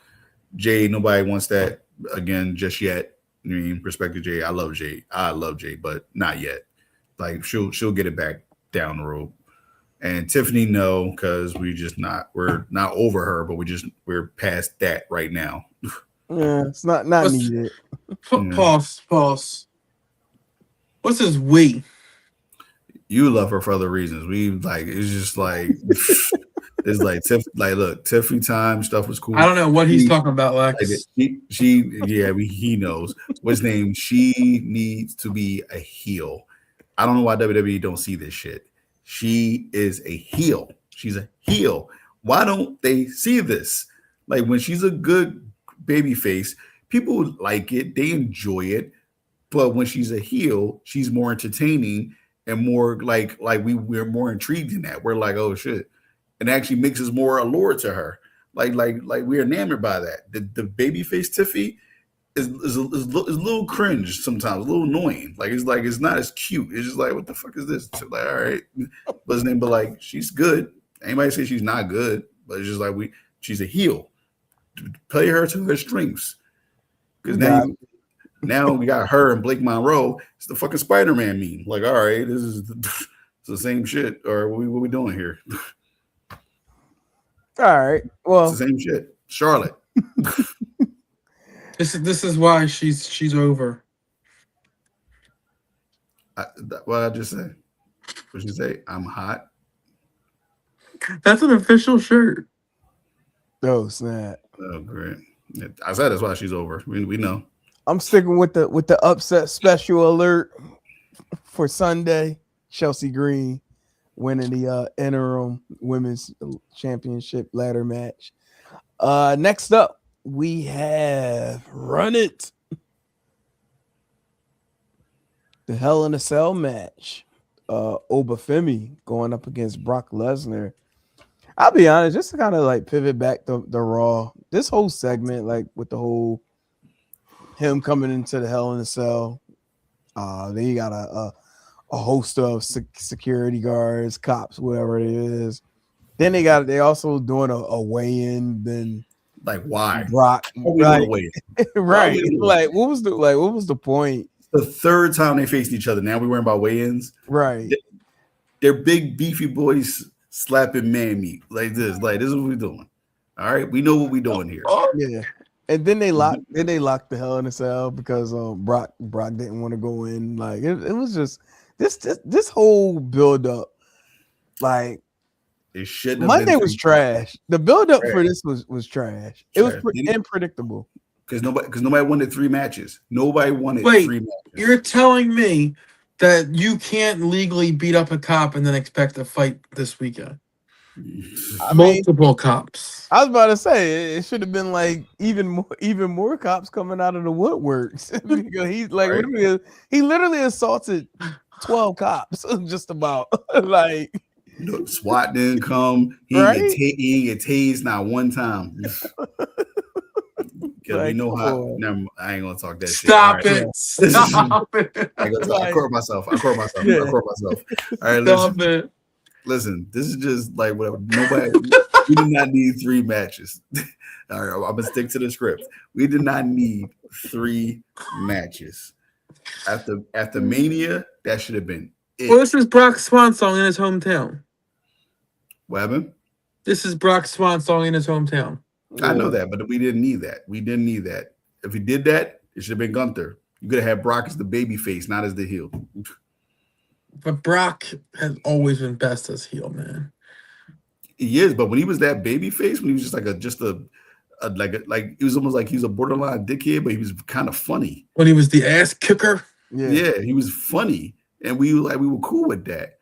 Jade, nobody wants that. Again, just yet. I mean, respect to Jay. I love Jay, but not yet. Like she'll get it back down the road. And Tiffany, no, because we're not over her, but we're past that right now. Yeah, it's not needed. Pause. What's this we? You love her for other reasons. It's just like It's like look, Tiffany time stuff was cool. I don't know what he's talking about, Lex. Like he knows what's name. She needs to be a heel. I don't know why WWE don't see this shit. She is a heel. She's a heel. Why don't they see this? Like when she's a good baby face, people like it, they enjoy it. But when she's a heel, she's more entertaining and more like we're more intrigued in that. We're like, oh shit. And it actually makes us more allured to her. Like we're enamored by that. The baby face Tiffy is a little cringe sometimes, a little annoying. It's not as cute. It's just like, what the fuck is this? So like, all right. But like she's good. Anybody say she's not good, but it's just like she's a heel. Play her to her strengths. Because now we got her and Blake Monroe. It's the fucking Spider-Man meme. Like, all right, this is the same shit. Or what we doing here? All right. Well, it's the same shit. Charlotte. This is why she's over. What I just said. What you say? I'm hot. That's an official shirt. oh snap! Oh great. I said that's why she's over. We know. I'm sticking with the upset special alert for Sunday. Chelsea Green winning the interim women's championship ladder match. Next up, we have Run It. The Hell in a Cell match. Obafemi going up against Brock Lesnar. I'll be honest, just to kind of like pivot back to the Raw. This whole segment, like with the whole him coming into the Hell in a Cell. Then you got a host of security guards, cops, whatever it is. Then they also doing a weigh-in. Then like why Brock, right? Right? Like what was the point? The third time they faced each other. Now we're worrying about weigh-ins. Right. They're big beefy boys slapping man meat like this. Like this is what we're doing. All right, we know what we're doing here. Yeah. And then they locked the Hell in a Cell because Brock didn't want to go in. Like it was just this whole build up. Like it shouldn't have Monday been was trash. The build up for this was trash. It was unpredictable. Because nobody wanted 3 matches. Nobody wanted 3 matches. You're telling me that you can't legally beat up a cop and then expect to fight this weekend? Multiple cops. I was about to say it should have been like even more cops coming out of the woodworks. Because he's like he literally assaulted 12 cops just about. Like SWAT didn't come. He didn't get tased not one time. Because we know how. Never, I ain't gonna talk that Stop shit. It. Stop it. I caught myself. All right, listen. This is just like whatever. Nobody. We did not need 3 matches. All right, I'm gonna stick to the script. We did not need 3 matches. After Mania, that should have been it. Well, this is Brock's swan song in his hometown. What happened? This is Brock's swan song in his hometown. I know that, but we didn't need that. If we did that, it should have been Gunther. You could have had Brock as the baby face, not as the heel. But Brock has always been best as heel, man. He is, but when he was that baby face, when he was just like it was almost like he was a borderline dickhead, but he was kind of funny. When he was the ass kicker, yeah, he was funny, and we were cool with that.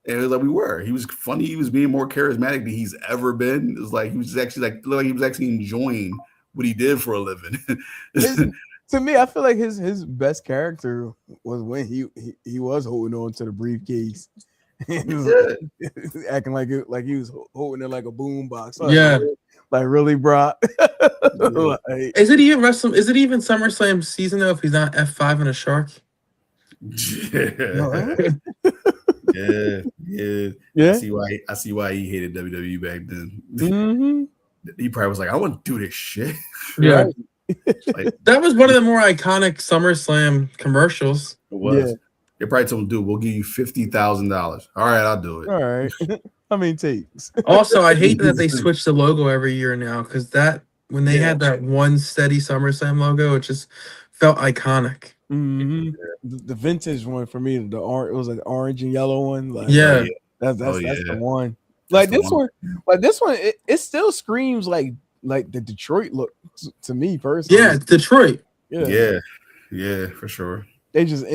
And it was like he was funny. He was being more charismatic than he's ever been. It was like he was actually he was actually enjoying what he did for a living. To me, I feel like his best character was when he was holding on to the briefcase, acting like he was holding it like a boombox. Like really, Brock. Like, is it even SummerSlam season though? If he's not F5 and a shark. Yeah. I see why he hated WWE back then. Mm-hmm. He probably was like, I want to do this shit. Yeah. Like, that was one of the more iconic SummerSlam commercials. It was. Yeah. They probably told him, dude, we'll give you $50,000. All right, I'll do it. All right. How many takes? Also, I hate that they switch the logo every year now because when they had that one steady SummerSlam logo, it just felt iconic. Mm-hmm. The vintage one for me, it was like the orange and yellow one. Like, yeah. That's the one. Like this one, it still screams like the Detroit look to me personally. Yeah, it's Detroit. Yeah, for sure. They just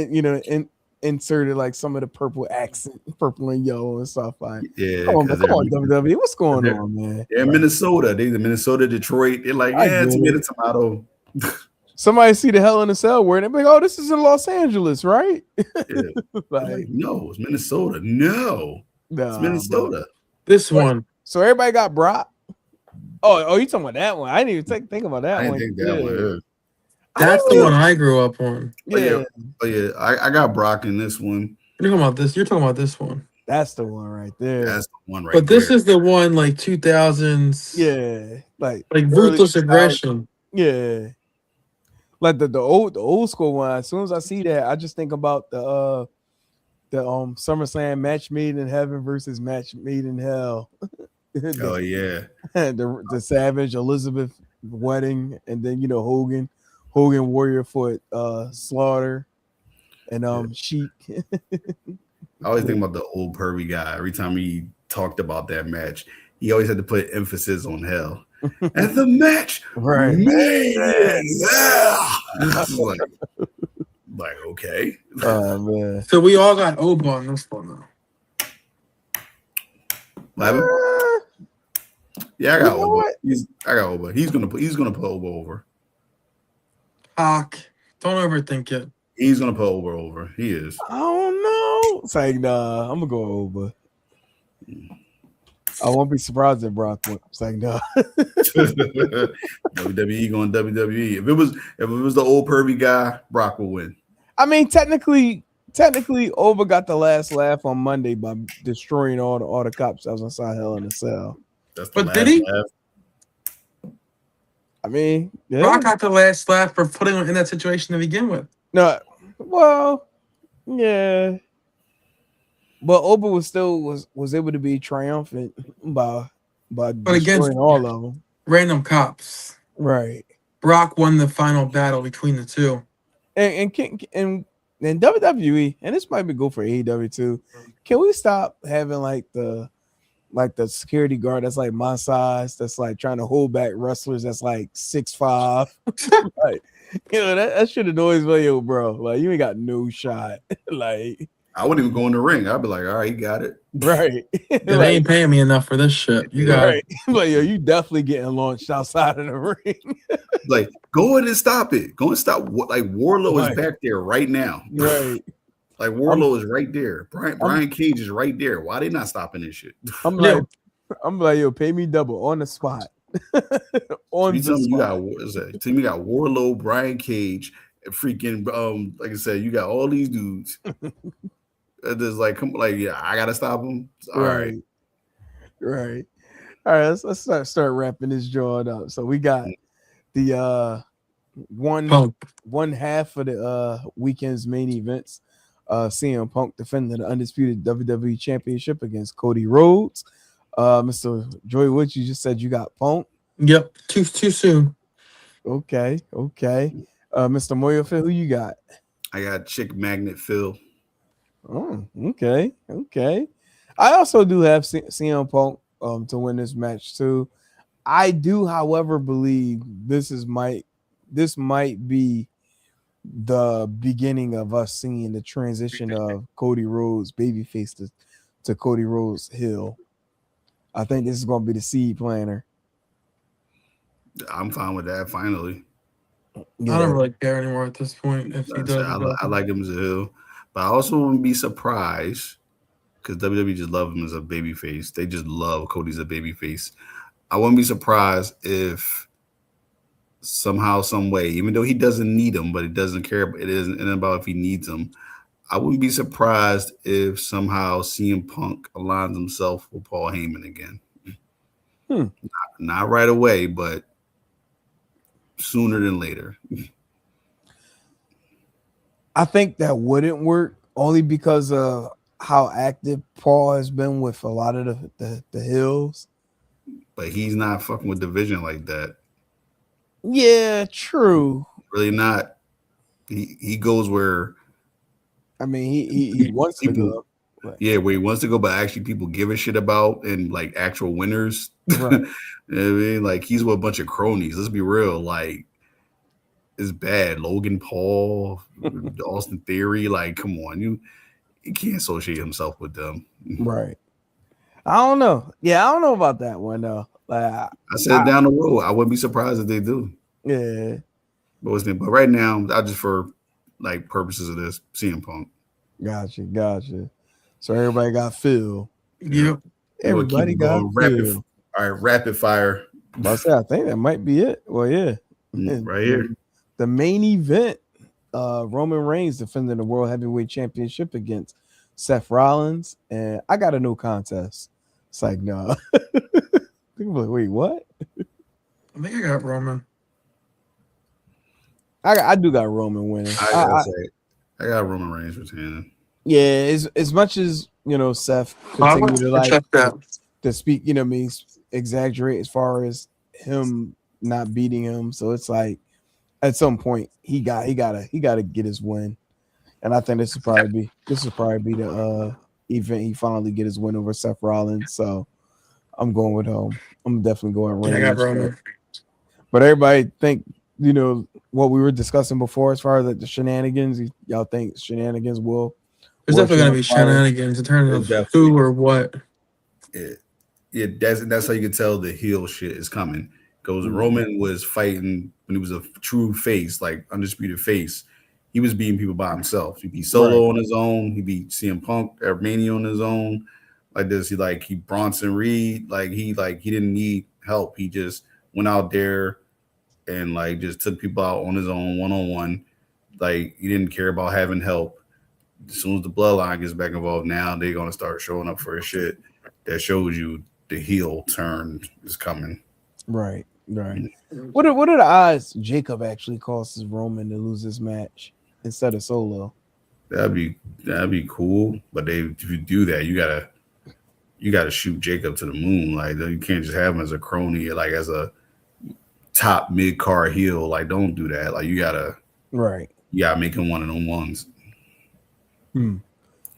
inserted like some of the purple accent, purple and yellow and stuff like. Yeah, come on, WWE, what's going on, man? Yeah, Minnesota. They the Minnesota, Detroit. They're like, tomato, tomato. Somebody see the Hell in a Cell word, and they be like, oh, this is in Los Angeles, right? Yeah. like, no, it's Minnesota. No, it's Minnesota. Bro. This one. So everybody got Brock. Oh, you talking about that one? I didn't even think about that one. I didn't think that one. That's the one I grew up on. Yeah. I got Brock in this one. You're talking about this. You're talking about this one. That's the one right there. That's the one right But this is the one like 2000s. Yeah, like ruthless aggression. Yeah, like the old school one. As soon as I see that, I just think about the SummerSlam match made in heaven versus match made in hell. Oh yeah, the Savage Elizabeth wedding, and then Hogan Warrior for Slaughter, and Sheik. I always think about the old pervy guy. Every time he talked about that match, he always had to put emphasis on hell. And the match, right? Like okay. Oh man. So we all got Oba on this one though. Yeah, I got Oba. I got Oba. He's gonna put Oba over. Don't overthink it. He's gonna put Oba over. He is. I don't know. It's like nah. I'm gonna go Oba. I won't be surprised if Brock went. It's like no. WWE going WWE. If it was the old pervy guy, Brock will win. I mean, technically, Oba got the last laugh on Monday by destroying all the cops that was inside Hell in a Cell. But did he? Laugh. I mean, yeah. Brock got the last laugh for putting him in that situation to begin with. No, well, yeah. But Oba was able to be triumphant by destroying all of them. Random cops. Right. Brock won the final battle between the two. And WWE, and this might be good for AEW too. Can we stop having like the security guard that's like my size, that's like trying to hold back wrestlers that's like 6'5"? Like, that shit annoys me, yo, bro. Like, you ain't got no shot. Like, I wouldn't even go in the ring. I'd be like, all right, you got it. Right. They ain't paying me enough for this shit. You got it. Like, yo, you definitely getting launched outside of the ring. Like, go in and stop it. Go and stop. Like, Warlow is back there right now. Right. Like, Warlow is right there. Brian Cage is right there. Why they not stopping this shit? I'm like, yo, pay me double on the spot. On the spot. You got Warlow, Brian Cage, freaking like I said, you got all these dudes. There's like, yeah, I gotta stop them. All right. All right, let's start wrapping this joint up. So we got the one half of the weekend's main events. CM Punk defending the undisputed WWE Championship against Cody Rhodes. Mr. Joy Woods, you just said you got Punk. Yep, too soon. Okay. Mr. Moyo Phil, who you got? I got Chick Magnet Phil. Oh, okay. I also do have CM Punk to win this match too. I do, however, believe this might be the beginning of us seeing the transition of Cody Rhodes babyface to Cody Rhodes heel. I think this is going to be the seed planner. I'm fine with that. Finally, yeah. I don't really care anymore at this point. If he does, I like him as a heel, but I also wouldn't be surprised because WWE just love him as a babyface. They just love Cody as a babyface. I wouldn't be surprised if somehow, some way, even though he doesn't need him, but he doesn't care. It isn't about if he needs him. I wouldn't be surprised if somehow CM Punk aligns himself with Paul Heyman again. Not right away, but sooner than later. I think that wouldn't work only because of how active Paul has been with a lot of the hills. But he's not fucking with division like that. Yeah, true. Really not. He goes where. I mean, he wants to go. Yeah, where he wants to go, but actually people give a shit about and like actual winners. Right. You know what I mean? Like he's with a bunch of cronies. Let's be real. Like it's bad. Logan Paul, Austin Theory. Like, come on, you can't associate himself with them. Right. I don't know. Yeah, I don't know about that one though. Like, I said down the road, I wouldn't be surprised if they do. yeah. But right now, I just for like purposes of this, CM Punk. Gotcha. So everybody got Phil. Yep. Everybody got Phil. All right, rapid fire. I think that might be it. Well, yeah. Right here. The main event, Roman Reigns defending the World Heavyweight Championship against Seth Rollins. And I got a no contest. It's like, no. Like, wait, what? I think I got Roman. I do got Roman winning. I got Roman Reigns retaining. Yeah, as much as Seth continue to like to speak, exaggerate as far as him not beating him. So it's like at some point he gotta get his win, and I think this will probably be the event he finally get his win over Seth Rollins. So I'm going with him. I'm definitely going Reigns. I got Roman. But everybody think what we were discussing before as far as like the shenanigans. Y'all think shenanigans will? There's definitely gonna be shenanigans in terms of who or what. Yeah, that's how you can tell the heel shit is coming. Because Roman was fighting when he was a true face, like undisputed face. He was beating people by himself. He beat Solo on his own. He beat CM Punk at Mania on his own. Like this, he Bronson Reed. He didn't need help. He just went out there and like just took people out on his own, 1-on-1. Like he didn't care about having help. As soon as the bloodline gets back involved, now they're gonna start showing up for his shit. That shows you the heel turn is coming. Right. What are the odds Jacob actually causes Roman to lose this match instead of Solo? That'd be cool. But if you do that, you gotta shoot Jacob to the moon. Like you can't just have him as a crony, like as a top mid-card heel. Like don't do that. Like you gotta make him one of them ones.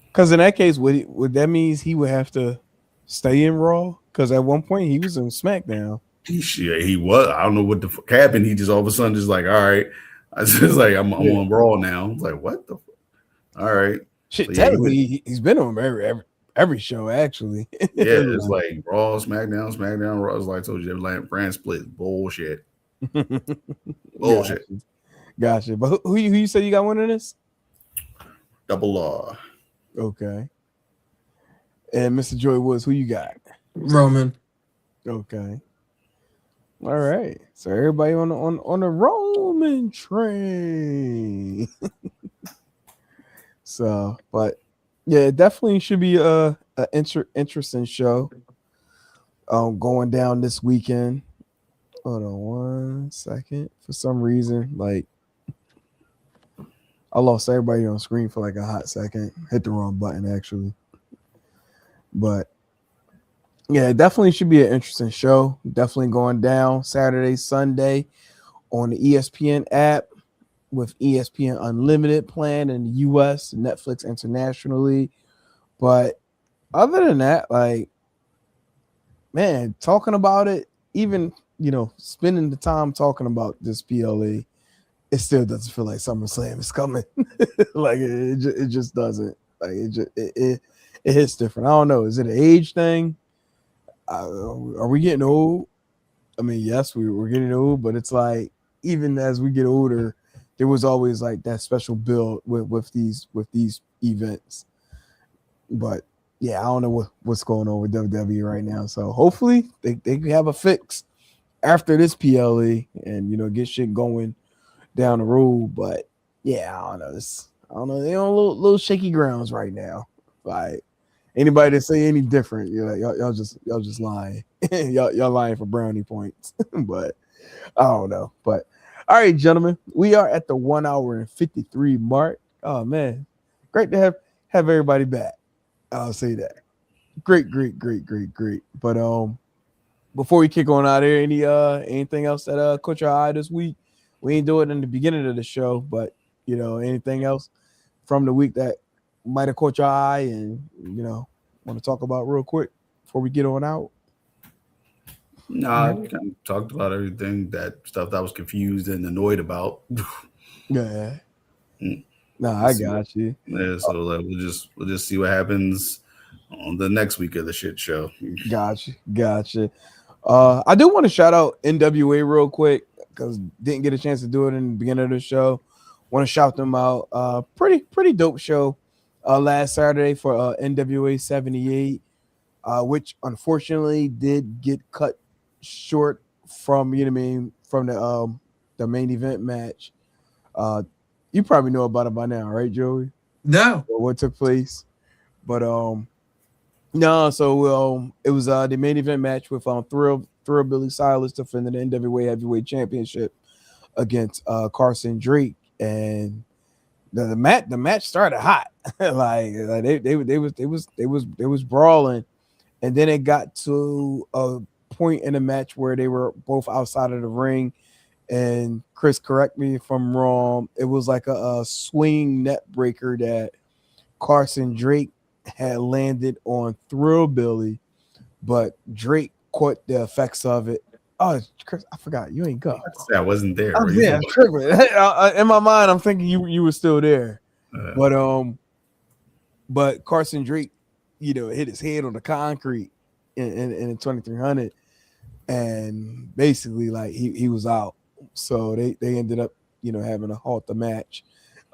Because in that case, would that means he would have to stay in Raw? Because at one point he was in SmackDown. He was. I don't know what the fuck happened. He just all of a sudden just like, all right. I was just like, I'm on Raw now. I was like, what the fuck? All right. Shit, so technically he's been on every show actually. Yeah, it's like Raw, SmackDown, Raw. It's like I told you, every brand split. Bullshit. Bullshit. Gotcha. But who you say you got winning this? Double R. Okay. And Mr. Joy Woods, who you got? Roman. Okay. All right. So everybody on the Roman train. So, but yeah, it definitely should be a interesting show. Going down this weekend. Hold on 1 second. For some reason, like I lost everybody on screen for like a hot second. Hit the wrong button actually. But yeah, it definitely should be an interesting show. Definitely going down Saturday, Sunday on the ESPN app with ESPN Unlimited plan in the US, Netflix internationally. But other than that, like, man, talking about it, even, spending the time talking about this PLE, it still doesn't feel like SummerSlam is coming. Like it just doesn't. Like it hits different. I don't know. Is it an age thing? Are we getting old? I mean, yes, we're getting old, but it's like even as we get older, there was always like that special build with these events. But yeah, I don't know what's going on with WWE right now. So hopefully they have a fix after this PLE and get shit going down the road. But yeah, I don't know. They're on a little shaky grounds right now. Like anybody that say any different, you're like y'all just lying. y'all lying for brownie points. But I don't know. But all right, gentlemen, we are at the 1 hour and 53 mark. Oh man, great to have everybody back. I'll say that. Great. But before we kick on out here, anything else that caught your eye this week? We ain't do it in the beginning of the show, but anything else from the week that might have caught your eye and want to talk about real quick before we get on out? Nah, I kind of talked about everything, that stuff that I was confused and annoyed about. Yeah. Mm. Nah, We'll I see what- got you. Yeah, so like, we'll just see what happens on the next week of the shit show. Gotcha. I do want to shout out NWA real quick because didn't get a chance to do it in the beginning of the show. Want to shout them out. Pretty dope show last Saturday for NWA 78, which unfortunately did get cut short from from the main event match. You probably know about it by now, right, Joey? No. Or what took place, but no, so it was the main event match with Thrill Billy Silas defending the NWA Heavyweight Championship against Carson Drake, and the match started hot, like they was brawling, and then it got to a point in the match where they were both outside of the ring, and Chris, correct me if I'm wrong, it was like a swinging net breaker that Carson Drake had landed on Thrill Billy, but Drake caught the effects of it. Oh, Chris, I forgot you ain't go. I wasn't there. I was there, tripping. In my mind, I'm thinking you were still there, but Carson Drake, hit his head on the concrete in 2300, and basically like he was out. So they ended up having to halt the match,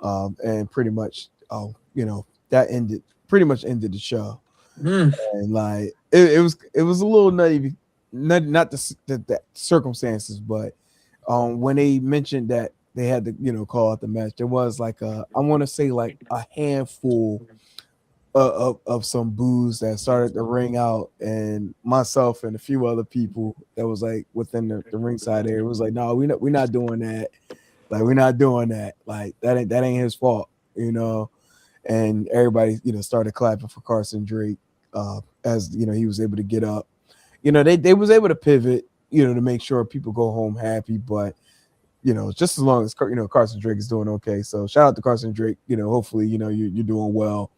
and pretty much that pretty much ended the show. And like it was a little nutty, not the circumstances, but when they mentioned that they had to call out the match, there was like I want to say like a handful of some booze that started to ring out, and myself and a few other people that was like within the ringside area was like, no, we're not doing that. Like, we're not doing that. Like, that ain't his fault, And everybody, started clapping for Carson Drake as he was able to get up. They was able to pivot, to make sure people go home happy, but just as long as Carson Drake is doing okay. So shout out to Carson Drake. Hopefully, you're doing well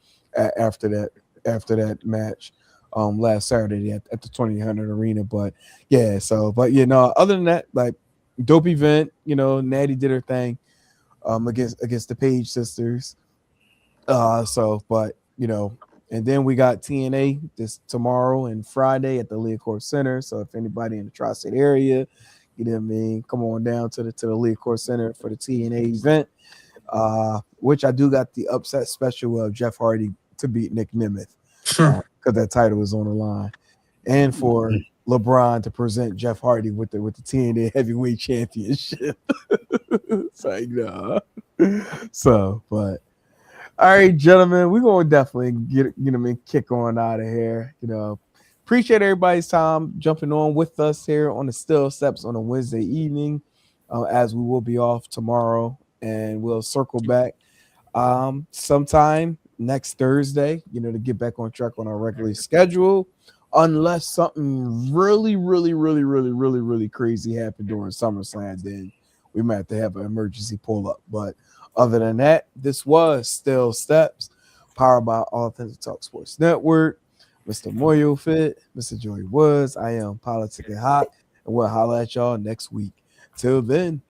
after that match last Saturday at the 2000 Arena. But yeah, other than that, like, dope event. Natty did her thing against the Page sisters. And then we got TNA this tomorrow and Friday at the Leacourt Center. So if anybody in the tri-state area, come on down to the Leacourt Center for the TNA event. Which I do got the upset special of Jeff Hardy to beat Nick Nemeth, because that title is on the line, and for LeBron to present Jeff Hardy with the TNA Heavyweight Championship. It's like, nah. So, but all right, gentlemen, we're gonna definitely kick on out of here. Appreciate everybody's time jumping on with us here on the Still Steps on a Wednesday evening, as we will be off tomorrow, and we'll circle back sometime next Thursday, to get back on track on our regular schedule, unless something really, really, really, really, really, really crazy happened during SummerSlam, then we might have to have an emergency pull up. But other than that, this was Still Steps, powered by Authentic Talk Sports Network. Mr. Moyo Fit, Mr. Joey Woods, I am Politicking Hot, and we'll holler at y'all next week. Till then.